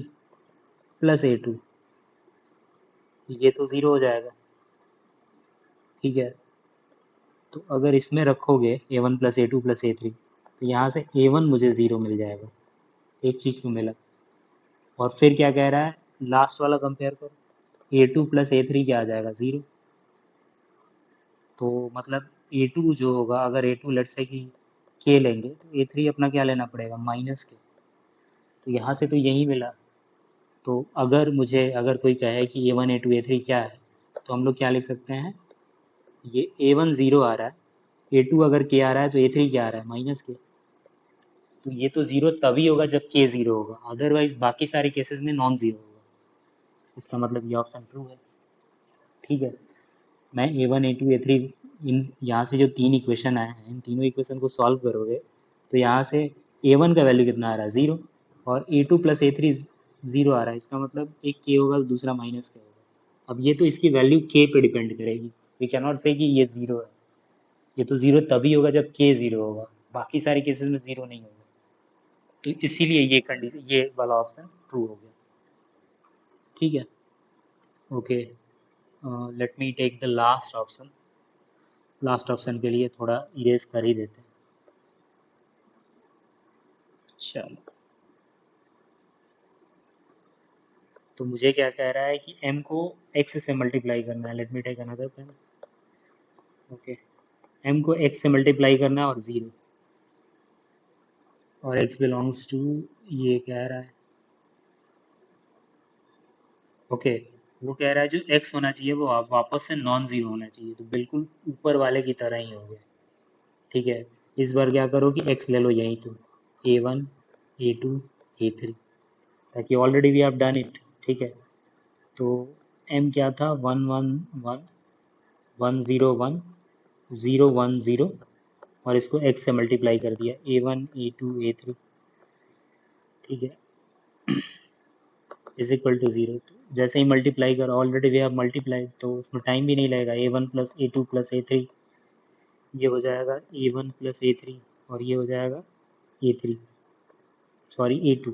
plus A2, ये तो 0 हो जाएगा। ठीक है, तो अगर इसमें रखोगे A1 plus A2 plus A3, तो यहाँ से A1 मुझे 0 मिल जाएगा। एक चीज़ तो मिला। और फिर क्या कह रहा है, लास्ट वाला कंपेयर करो, A2 प्लस A3 क्या आ जाएगा, 0। तो मतलब A2 जो होगा, अगर A2 लेट्स से कि K लेंगे, तो A3 अपना क्या लेना पड़ेगा, -K। तो यहाँ से तो यही मिला। तो अगर कोई कहे कि A1 A2 A3 क्या है, तो हम लोग क्या लिख सकते हैं, ये A1 0 आ रहा है, A2 अगर K आ रहा है तो A3 क्या आ रहा है, -K। तो ये तो 0 तभी होगा जब K 0 होगा, अदरवाइज बाकी सारे केसेस में नॉन ज़ीरो होगा। इसका मतलब ये ऑप्शन ट्रू है। ठीक है, मैं A1 A2 A3 इन यहाँ से जो तीन इक्वेशन आए हैं, इन तीनों इक्वेशन को सॉल्व करोगे तो यहाँ से A1 का वैल्यू कितना आ रहा है, 0, और A2 प्लस A3 0 आ रहा है। इसका मतलब एक K होगा, दूसरा -K होगा। अब ये तो इसकी वैल्यू K पे डिपेंड करेगी। वी कैन नॉट से कि ये 0 है। ये तो 0 तभी होगा जब K 0 होगा, बाकी सारे केसेस में 0 नहीं होगा। तो इसीलिए ये कंडीशन, ये वाला ऑप्शन ट्रू हो गया। ठीक है, okay, let me take the last option. Last option के लिए थोड़ा इरेज कर ही देते हैं। चलो, तो मुझे क्या कह रहा है कि m को x से मल्टीप्लाई करना है। Let me take another pen. Okay, m को x से मल्टीप्लाई करना है और 0, और x बिलोंग्स टू, ये कह रहा है, ओके, वो कह रहा है जो x होना चाहिए वो वापस से नॉन ज़ीरो होना चाहिए, तो बिल्कुल ऊपर वाले की तरह ही हो गया। ठीक है, इस बार क्या करो कि x ले लो यहीं, तो A1 A2 A3, ताकि already we have done it. ठीक है, तो m क्या था, 1 1 1 1 0 1 0 1 0, और इसको x से मल्टीप्लाई कर दिया, A1 A2 A3। ठीक है, इज इक्वल टू 0। जैसे ही मल्टीप्लाई करो, ऑलरेडी वी हैव मल्टीप्लाई, तो उसमें टाइम भी नहीं लगेगा। A1 plus A2 plus A3, ये हो जाएगा A1 प्लस A3, और ये हो जाएगा A3, सॉरी A2।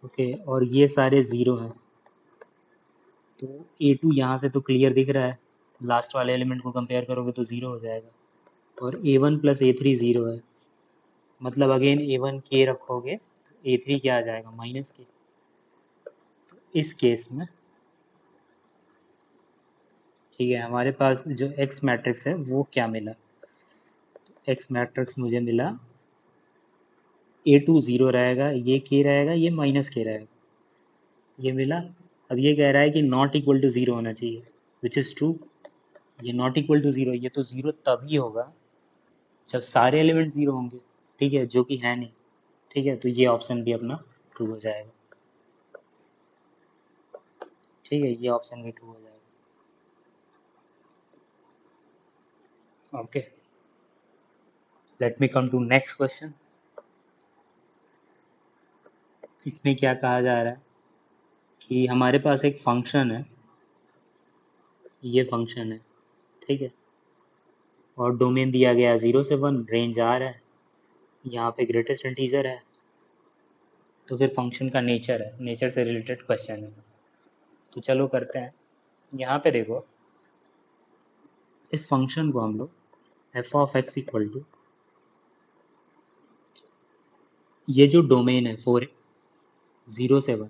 ओके, और ये सारे ज़ीरो हैं, तो A2 यहाँ से तो क्लियर दिख रहा है, लास्ट वाले एलिमेंट को कंपेयर करोगे तो 0 हो जाएगा। और A1 प्लस A3 0 है, मतलब अगेन A1 K रखोगे तो A3 क्या आ जाएगा, -K। तो इस केस में, ठीक है, हमारे पास जो X मैट्रिक्स है वो क्या मिला, तो X मैट्रिक्स मुझे मिला, A2 0 रहेगा, ये K रहेगा, ये -K रहेगा, ये मिला। अब ये कह रहा है कि नॉट इक्वल टू 0 होना चाहिए, विच इज़ ट्रू। ये नॉट इक्वल टू 0, ये तो 0 तभी होगा जब सारे एलिमेंट 0 होंगे। ठीक है, जो कि है नहीं। ठीक है, तो ये ऑप्शन भी अपना ट्रू हो जाएगा। ठीक है, ये ऑप्शन भी ट्रू हो जाएगा। Okay, let me come to next question. इसमें क्या कहा जा रहा है कि हमारे पास एक फंक्शन है, ये फंक्शन है, ठीक है, और डोमेन दिया गया है 0 से 1, रेंज R है, यहाँ पे ग्रेटेस्ट इंटीजर है। तो फिर फंक्शन का नेचर है, नेचर से रिलेटेड क्वेश्चन है। तो चलो करते हैं। यहाँ पे देखो, इस फंक्शन को हम लोग f of x equal to, ये जो डोमेन है 4 0 से 1,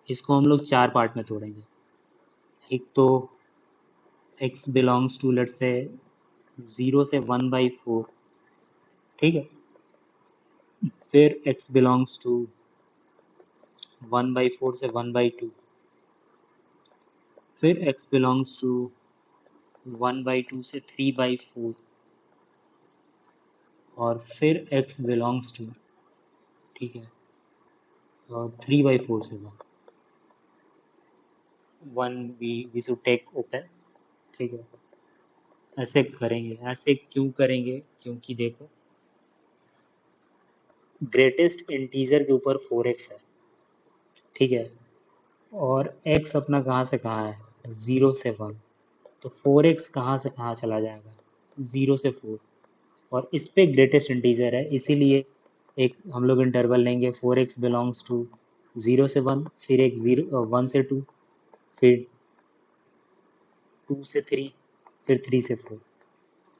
इसको हम लोग चार पार्ट में तोड़ेंगे। एक तो x बिलोंग्स टू लेट्स से 0 से 1/4, ठीक है, फिर x बिलोंग्स टू 1/4 से 1/2, फिर x बिलोंग्स टू 1/2 से 3/4 और फिर x बिलोंग्स टू, ठीक है, और 3/4 से 1 वी शुड टेक ओपन, ठीक है। ऐसे करेंगे, ऐसे क्यों करेंगे, क्योंकि देखो ग्रेटेस्ट इंटीजर के ऊपर 4x है, ठीक है, और x अपना कहाँ से कहाँ है, 0 से 1, तो 4x कहाँ से कहाँ चला जाएगा, 0 से 4, और इस पे ग्रेटेस्ट इंटीजर है, इसीलिए एक हम लोग इंटरवल लेंगे 4x बिलोंग्स टू 0 से 1, फिर एक 1 से 2, फिर 2 से 3, फिर 3 से 4।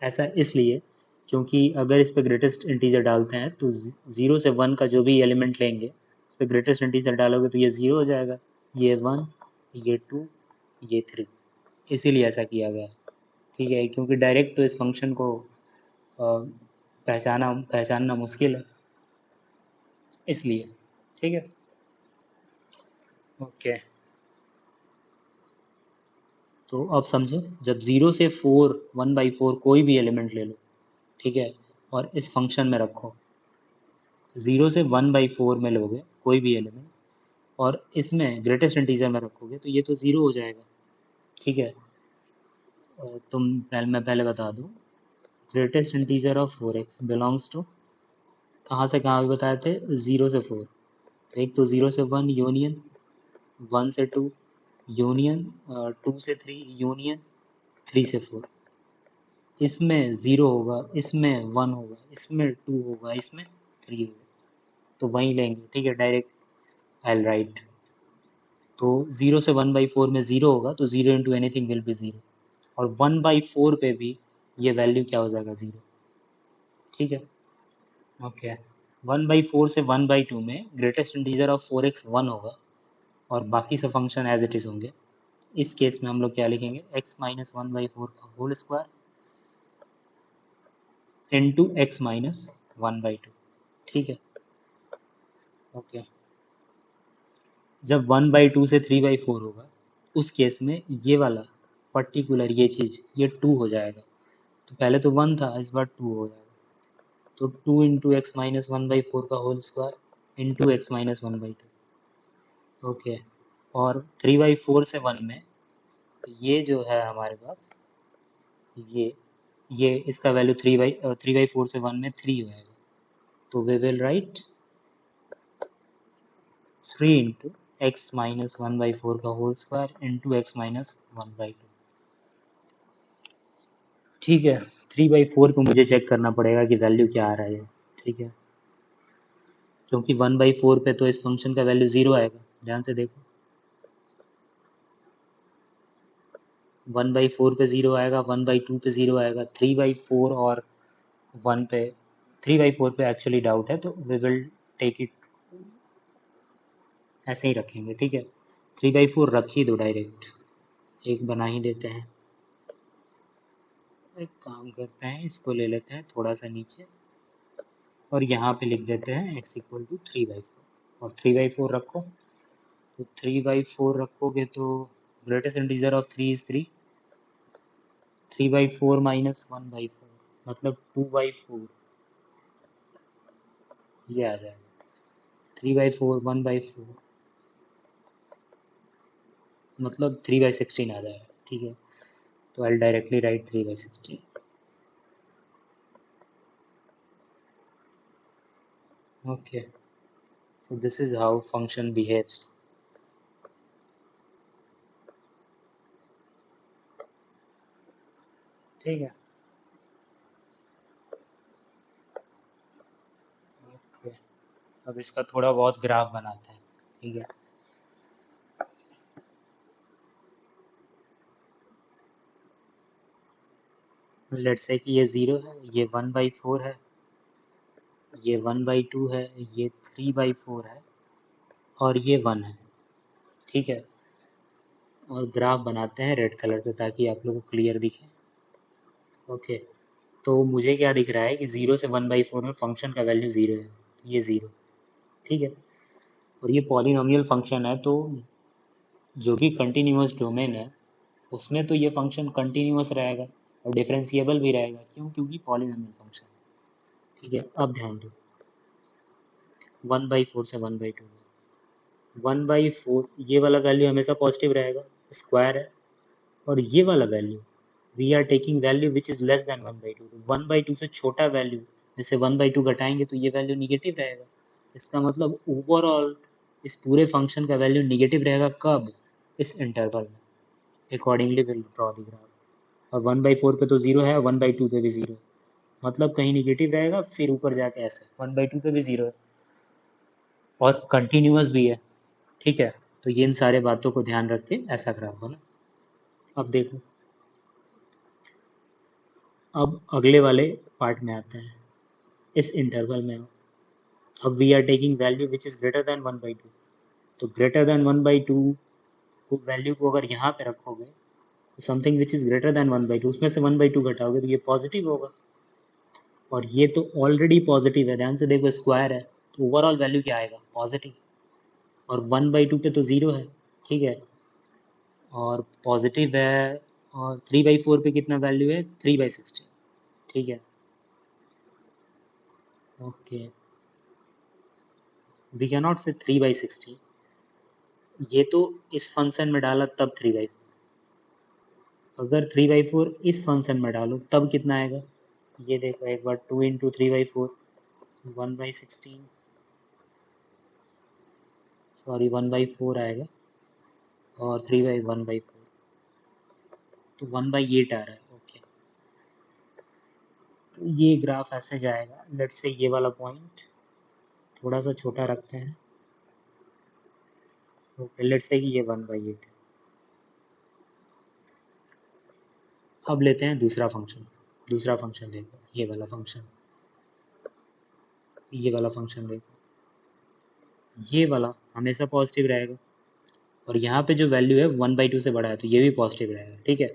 ऐसा इसलिए क्योंकि अगर इस पे ग्रेटेस्ट इंटीजर डालते हैं तो 0 से 1 का जो भी एलिमेंट लेंगे उस पे ग्रेटेस्ट इंटीजर डालोगे तो ये 0 हो जाएगा, ये 1, ये 2, ये 3, इसीलिए ऐसा किया गया है, ठीक है, क्योंकि डायरेक्ट तो इस फंक्शन को पहचानना मुश्किल है, इसलिए, ठीक है। ओके, तो अब समझो, जब 0 से 4, 1/4 कोई भी एलिमेंट ले लो, ठीक है, और इस फंक्शन में रखो, 0 से 1/4 में लोगे कोई भी एलिमेंट और इसमें ग्रेटेस्ट इंटीजर में रखोगे तो ये तो 0 हो जाएगा, ठीक है। मैं पहले बता दूं, greatest integer of 4x belongs to, कहाँ से कहाँ भी बताए थे, 0 से 4, एक तो 0 से 1 यूनियन, 1 से 2 यूनियन, 2 से 3 यूनियन, 3 से 4, इसमें 0 होगा, इसमें 1 होगा, इसमें 2 होगा, इसमें 3 होगा, तो वहीं लेंगे, ठीक है, डायरेक्ट आई राइट, तो 0 से 1/4 में 0 होगा तो 0 इंटू एनीथिंग विल बी 0, और 1/4 पे भी ये वैल्यू क्या हो जाएगा, 0, ठीक है। ओके, 1/4 से 1/2 में ग्रेटेस्ट इंटीजर ऑफ 4x 1 होगा और बाकी सब फंक्शन एज इट इज होंगे, इस केस में हम लोग क्या लिखेंगे, x माइनस 1/4 का whole square into x minus 1/2, ठीक है। ओके, जब 1/2 से 3/4 होगा उस केस में ये वाला पर्टिकुलर ये चीज़ ये 2 हो जाएगा, तो पहले तो 1 था, इस बार 2 हो जाएगा, तो 2 इंटू एक्स माइनस 1/4 का whole square into x minus 1/2, okay, और 3/4 से 1 में ये जो है हमारे पास, ये ये इसका वैल्यू 3/4 से 1 में 3 हो जाएगा, तो we will write 3 into x minus 1/4 का whole square into x minus 1/2, ठीक है। 3/4 को मुझे चेक करना पड़ेगा कि वैल्यू क्या आ रहा है, ठीक है, क्योंकि 1/4 पे तो इस फंक्शन का वैल्यू 0 आएगा, ध्यान से देखो, 1/4 पे 0 आएगा, 1/2 पे 0 आएगा, 3/4 और 1 पे, 3/4 पे एक्चुअली डाउट है तो वी विल टेक इट ऐसे ही रखेंगे, ठीक है, 3/4 रख ही दो डायरेक्ट, एक बना ही देते हैं, एक काम करते हैं, इसको ले लेते हैं थोड़ा सा नीचे और यहाँ पे लिख देते हैं x इक्वल टू 3/4, और 3/4 रखो, तो 3/4 रखोगे तो greatest integer of 3 is 3, 3/4 minus 1/4 मतलब 2/4, ये आ जाएगा, 3/4 1/4 मतलब 3/16 आ जाएगा, ठीक है, तो I directly right 3/16, okay, so this is how function behaves, ठीक है, ओके, अब इसका थोड़ा बहुत ग्राफ बनाते हैं, ठीक है, लेट्स से कि ये 0 है, ये 1/4 है, ये 1/2 है, ये 3/4 है और ये 1 है, ठीक है, और ग्राफ बनाते हैं रेड कलर से ताकि आप लोगों को क्लियर दिखे, ओके, तो मुझे क्या दिख रहा है कि 0 से 1/4 में फंक्शन का वैल्यू 0 है, ये 0, ठीक है, और ये पॉलिनॉमियल फंक्शन है तो जो भी कंटिन्यूअस डोमेन है उसमें तो ये फंक्शन कंटिन्यूअस रहेगा और डिफरेंशिएबल भी रहेगा। क्यों? क्योंकि पॉलिनॉमियल फंक्शन। ठीक है, अब ध्यान दो 1/4 से 1/2 में 1/4 ये वाला वैल्यू हमेशा पॉजिटिव रहेगा, स्क्वायर है। और ये वाला value we are taking value which is less than 1/2। 1/2 से छोटा वैल्यू जैसे 1/2 घटाएंगे तो ये वैल्यू निगेटिव रहेगा। इसका मतलब ओवरऑल इस पूरे फंक्शन का वैल्यू निगेटिव रहेगा। कब? इस इंटरवल में। Accordingly will draw the graph. और 1/4 पे तो जीरो है, 1/2 पे भी जीरो है, मतलब कहीं निगेटिव रहेगा, फिर ऊपर जाके ऐसे 1/2 पे भी जीरो है और कंटिन्यूअस भी है। ठीक है, तो ये इन सारे बातों को ध्यान रख के ऐसा ग्राफ बना। अब देखो, अब अगले वाले पार्ट में आते हैं। इस इंटरवल में अब we are taking value which is greater than 1/2। तो ग्रेटर देन 1/2 को वैल्यू को अगर यहाँ पे रखोगे तो something which is greater than 1/2, उसमें से 1/2 घटाओगे तो ये पॉजिटिव होगा। और ये तो ऑलरेडी पॉजिटिव है, ध्यान से देखो स्क्वायर है, तो ओवरऑल वैल्यू क्या आएगा? पॉजिटिव। और 1/2 पे तो ज़ीरो है। ठीक है, और पॉजिटिव है। और 3/4 पे कितना वैल्यू है? 3/16। ठीक है, ओके, वी कैन नॉट से 3/16। ये तो इस फंक्शन में डाला तब 3/4। अगर 3/4 इस फंक्शन में डालो तब कितना आएगा? ये देखो एक बार, 2 इंटू 3/4 1/16, सॉरी 1/4 आएगा। और 3/1/4 तो 1/8 आ रहा है। ओके, तो ये ग्राफ ऐसे जाएगा। लेट्स से ये वाला पॉइंट थोड़ा सा छोटा रखते हैं। ओके, लेट्स से कि ये 1/8 है। अब लेते हैं दूसरा फंक्शन। दूसरा फंक्शन देखो, ये वाला फंक्शन, ये वाला फंक्शन देखो। ये वाला हमेशा पॉजिटिव रहेगा और यहाँ पे जो वैल्यू है 1/2 से बड़ा है तो ये भी पॉजिटिव रहेगा। ठीक है,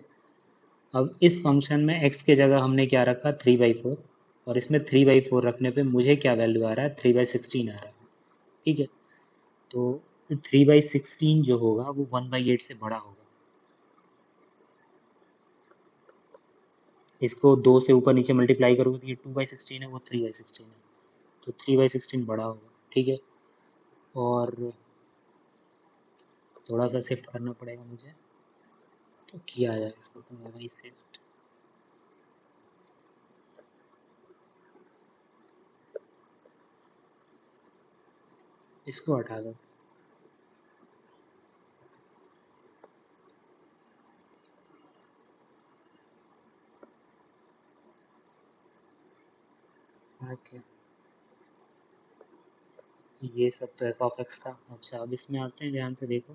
अब इस फंक्शन में x के जगह हमने क्या रखा? 3/4। और इसमें 3/4 रखने पे मुझे क्या वैल्यू आ रहा है? 3/16 आ रहा है। ठीक है, तो 3/16 जो होगा वो 1/8 से बड़ा होगा। इसको 2 से ऊपर नीचे मल्टीप्लाई करोगे तो ये 2/16 है, वो 3/16 है, तो 3/16 बड़ा होगा। ठीक है, और थोड़ा सा शिफ्ट करना पड़ेगा मुझे, तो किया जाए इसको, तो मैं वही शिफ्ट, इसको हटा दो। ओके, ये सब तो एफ ऑफ एक्स था। अच्छा, अब इसमें आते हैं, ध्यान से देखो।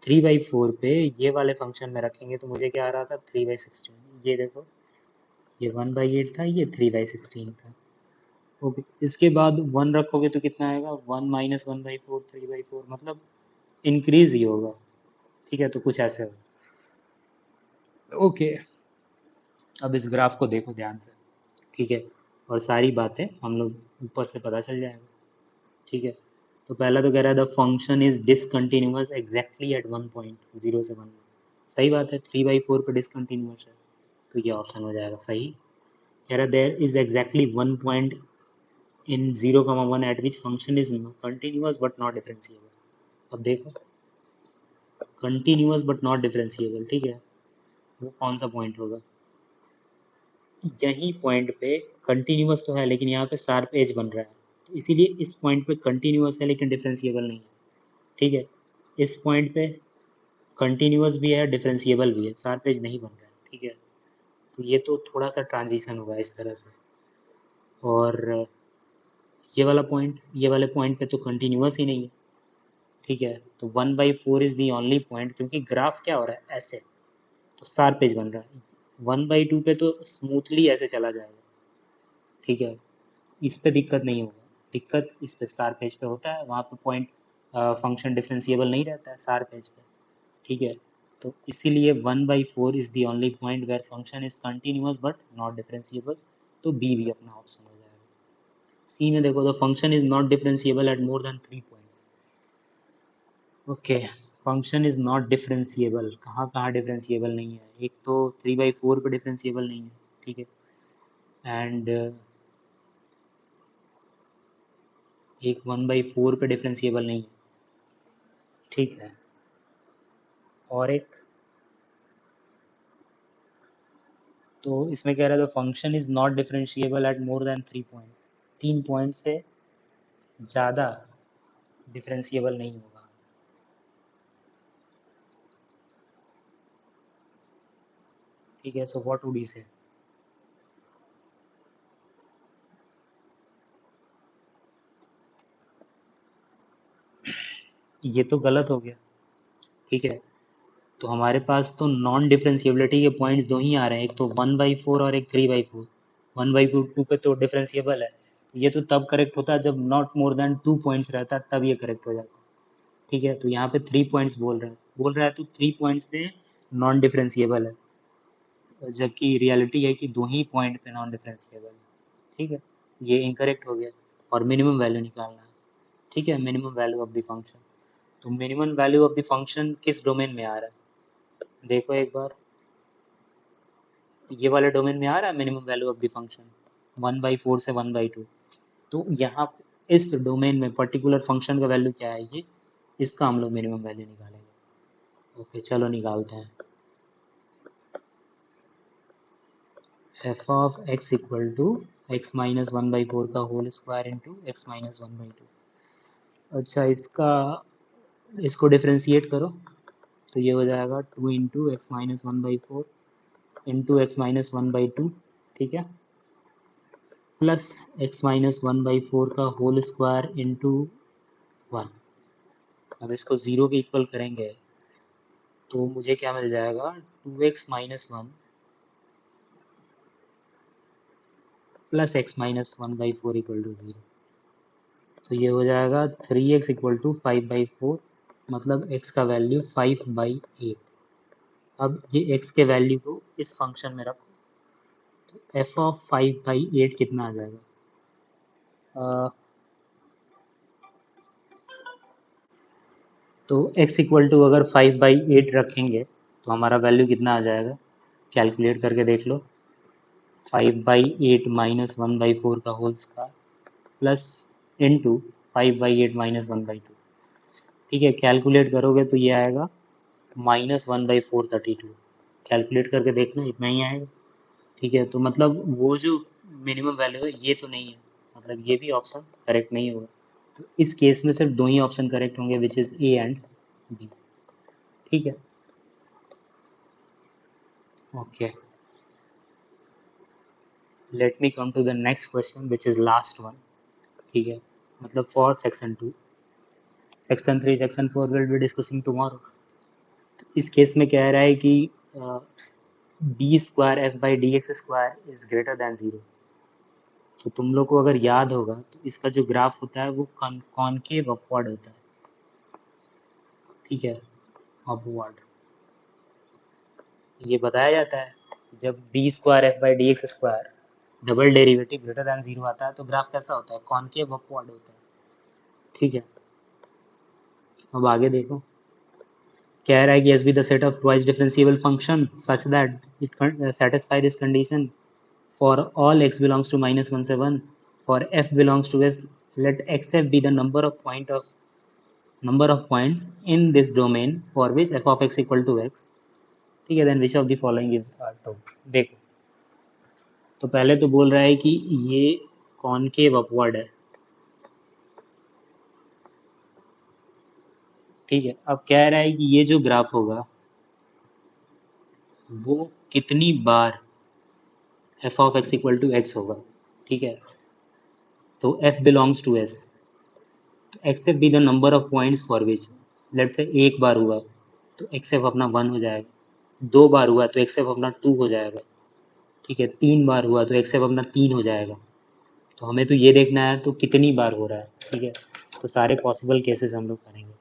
3/4 पे ये वाले फंक्शन में रखेंगे तो मुझे क्या आ रहा था? 3/16। ये देखो, ये 1/8 था, ये 3/16 था। ओके, इसके बाद 1 रखोगे तो कितना आएगा? 1 माइनस 1/4, 3/4, मतलब इंक्रीज ही होगा। ठीक है, तो कुछ ऐसे होगा। ओके, अब इस ग्राफ को देखो ध्यान से। ठीक है, और सारी बातें हम लोग ऊपर से पता चल जाएगा। ठीक है, तो पहला तो कह रहा है the function is discontinuous exactly at 1.0 से 1। सही बात है, 3/4 पे डिसकंटिन्यूअस है, तो ये ऑप्शन हो जाएगा सही। कह रहा है there is exactly 1 point in 0,1 at which function is continuous but not differentiable. अब देखो, कंटिन्यूअस बट नॉट डिफरेंशिएबल, ठीक है, वो कौन सा पॉइंट होगा? यही पॉइंट पे कंटिन्यूअस तो है लेकिन यहाँ पे शार्प एज बन रहा है, तो इसीलिए इस पॉइंट पे कंटिन्यूअस है लेकिन डिफरेंशिएबल नहीं है। ठीक है, इस पॉइंट पे कंटिन्यूअस भी है, डिफरेंशिएबल भी है, शार्प एज नहीं बन रहा है। ठीक है, तो ये तो थोड़ा सा ट्रांजिशन हुआ इस तरह से। और ये वाले पॉइंट पे तो कंटिन्यूअस ही नहीं है। ठीक है, तो 1/4 इज दी ओनली पॉइंट, क्योंकि ग्राफ क्या हो रहा है? ऐसे, तो शार्प एज बन रहा है। 1/2 पे तो स्मूथली ऐसे चला जाएगा। ठीक है, इस पे दिक्कत नहीं होगा। दिक्कत इस पे शार्प एज पे होता है, वहाँ पे पॉइंट फंक्शन डिफरेंशिएबल नहीं रहता है शार्प एज पे। ठीक है, तो इसीलिए 1/4 is the only point where function is continuous but not differentiable, तो बी भी अपना ऑप्शन हो जाएगा। सी में देखो, the function is not differentiable at more than 3 points. Okay, function is not differentiable, कहाँ कहाँ डिफरेंशिएबल नहीं है, एक तो 3/4 पे डिफरेंशिएबल नहीं है, ठीक है, एंड एक 1/4 पे डिफरेंशिएबल नहीं है, ठीक है, और एक, तो इसमें कह रहा है the function is not differentiable at more than 3 points, 3 point से ज़्यादा डिफरेंशिएबल नहीं होगा। ठीक है, सो व्हाट वुड यू से? ये तो गलत हो गया, ठीक है, तो हमारे पास तो नॉन डिफरेंशिएबिलिटी के पॉइंट्स दो ही आ रहे हैं, एक तो 1/4 और एक 3/4। 1/2 पे तो डिफरेंशिएबल है, ये तो तब करेक्ट होता है जब नॉट मोर देन 2 पॉइंट्स रहता है, तब ये करेक्ट हो जाता है, ठीक है, तो यहाँ पे 3 पॉइंट्स बोल रहा है तो 3 पॉइंट्स पे नॉन डिफरेंशिएबल है, जबकि रियलिटी है कि दो ही पॉइंट पे नॉन डिफरेंशिएबल है, ठीक है, ये इनकरेक्ट हो गया, और मिनिमम वैल्यू निकालना है, ठीक है, minimum value of the function, तो minimum value of the function किस डोमेन में आ रहा है, देखो एक बार, ये वाले डोमेन में आ रहा है minimum value of the function 1/4 से 1/2, तो यहाँ इस डोमेन में पर्टिकुलर फंक्शन का वैल्यू क्या है, ये इसका हम लोग मिनिमम वैल्यू निकालेंगे। ओके, चलो निकालते हैं। F of x equal to x-1/4 का होल स्क्वायर इंटू x-1/2। अच्छा, इसको डिफ्रेंशिएट करो, तो ये हो जाएगा 2 इंटू x-1/4 इंटू x-1/2, ठीक है, प्लस x-1/4 का होल स्क्वायर इंटू 1। अब इसको 0 के इक्वल करेंगे तो मुझे क्या मिल जाएगा, 2x-1 plus x-1/4 equal to 0, तो ये हो जाएगा 3x इक्वल टू 5/4, मतलब x का वैल्यू 5/8। अब ये x के वैल्यू को इस फंक्शन में रखो, तो f ऑफ 5/8 कितना आ जाएगा, तो x इक्वल टू अगर 5/8 रखेंगे तो हमारा वैल्यू कितना आ जाएगा, कैलकुलेट करके देख लो, 5/8 माइनस 1/4 का whole square plus into 5/8 minus 1/2, ठीक है, कैलकुलेट करोगे तो ये आएगा -1/432, कैलकुलेट करके देखना इतना ही आएगा, ठीक है, तो मतलब वो जो मिनिमम वैल्यू है ये तो नहीं है, मतलब ये भी ऑप्शन करेक्ट नहीं होगा, तो इस केस में सिर्फ दो ही ऑप्शन करेक्ट होंगे, which is a and b, ठीक है, okay, let me come to the next question which is last one, ठीक है, मतलब for section 2, section 3 section 4 will be discussing tomorrow. इस केस में कह रहा है कि d square f by d x square is greater than 0, तो तुम लोग को अगर याद होगा तो इसका जो ग्राफ होता है वो कॉनकेव अपवर्ड होता है, ठीक है, अपवर्ड, ये बताया जाता है जब D square f by d x square double derivative greater than 0 आता है तो ग्राफ कैसा होता है, कॉनकेव अपवर्ड होता है, ठीक है, अब आगे देखो, कह रहा है कि S be the set of twice differentiable function such that it satisfy this condition for all x belongs to -1 से 1, for f belongs to s, let xf be the number of points in this domain for which f of x equal to x, ठीक है, then which of the following is true। देखो, तो पहले तो बोल रहा है कि ये कॉनकेव अपवर्ड है, ठीक है, अब कह रहा है कि ये जो ग्राफ होगा वो कितनी बार f of x equal to x होगा, ठीक है, तो f belongs to s, तो except b the number of points for which, let say एक बार हुआ तो एक्सेप अपना 1 हो जाएगा, 2 बार हुआ तो एक्सेप अपना 2 हो जाएगा, ठीक है, 3 बार हुआ तो एक्सेप अपना 3 हो जाएगा, तो हमें तो ये देखना है तो कितनी बार हो रहा है, ठीक है, तो सारे पॉसिबल केसेस हम लोग करेंगे।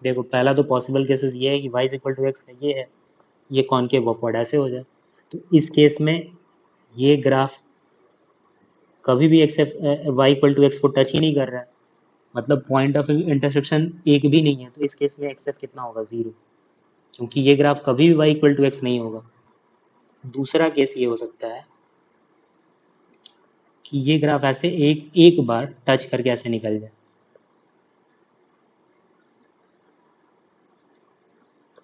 देखो, पहला तो पॉसिबल केसेस ये है कि y इक्वल टू एक्स ये है, ये कॉनकेव अपवर्ड ऐसे हो जाए, तो इस केस में ये ग्राफ कभी भी except y equal to x को टच ही नहीं कर रहा है, मतलब पॉइंट ऑफ इंटरसेक्शन एक भी नहीं है, तो इस केस में एक्सएफ कितना होगा, 0, क्योंकि ये ग्राफ कभी भी y इक्वल टू एक्स नहीं होगा। दूसरा केस ये हो सकता है कि ये ग्राफ ऐसे एक एक बार टच करके ऐसे निकल जाए।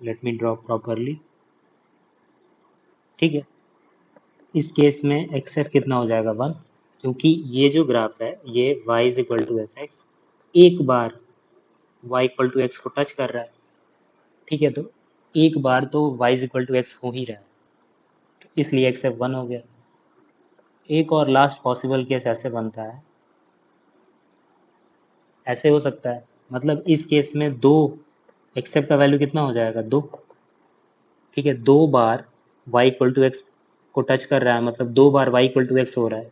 Let me draw properly. ठीक है, इस केस में एक्सएफ कितना हो जाएगा, 1, क्योंकि ये जो ग्राफ है ये y is equal to f x एक बार y इक्वल टू एक्स को टच कर रहा है। ठीक है, तो एक बार तो y is equal to x हो ही रहा है, इसलिए एक्सएफ 1 हो गया। एक और लास्ट पॉसिबल केस ऐसे बनता है, ऐसे हो सकता है, मतलब इस केस में दो, एक्सेप का वैल्यू कितना हो जाएगा, 2। ठीक है, 2 बार y इक्वल टू एक्स को टच कर रहा है, मतलब 2 बार y इक्वल टू एक्स हो रहा है,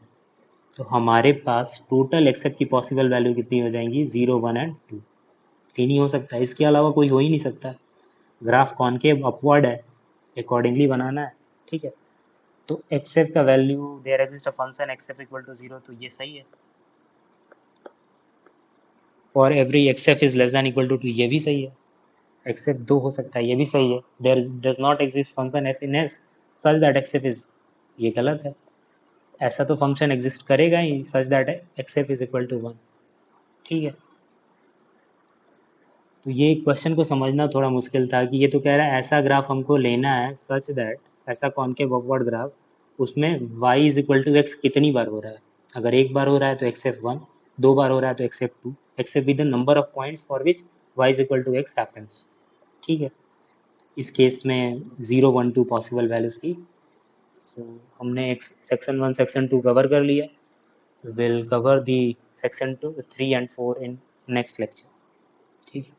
तो हमारे पास टोटल एक्सेप की पॉसिबल वैल्यू कितनी हो जाएंगी, 0, 1 एंड 2। तीन ही हो सकता है, इसके अलावा कोई हो ही नहीं सकता। ग्राफ कॉनकेव अपवर्ड है, अकॉर्डिंगली बनाना है। ठीक है, तो एक्सेप का value, there exist a function except equal to 0, तो ये सही है। For every except is less than equal to 2, ये भी सही है। एक्सेप 2 हो सकता है, ये भी सही है। There does not exist function f in s such that except is, ये गलत है। ऐसा तो फंक्शन एग्जिस्ट करेगा ही such that except is equal to 1। ठीक है, तो ये क्वेश्चन को समझना थोड़ा मुश्किल था कि ये तो कह रहा है ऐसा ग्राफ हमको लेना है सच दैट, ऐसा कॉनकेव अपवर्ड ग्राफ, उसमें y is equal to x कितनी बार हो रहा है। अगर एक बार हो रहा है तो एक्सेप 1, 2 बार हो रहा है तो except 2, except with the number of points for which y is equal to x happens. ठीक है, इस केस में 0, 1, 2 पॉसिबल वैल्यूज थी। सो हमने सेक्शन 1 सेक्शन 2 कवर कर लिया। Will cover the section 2, 3 and 4 in next lecture. ठीक है।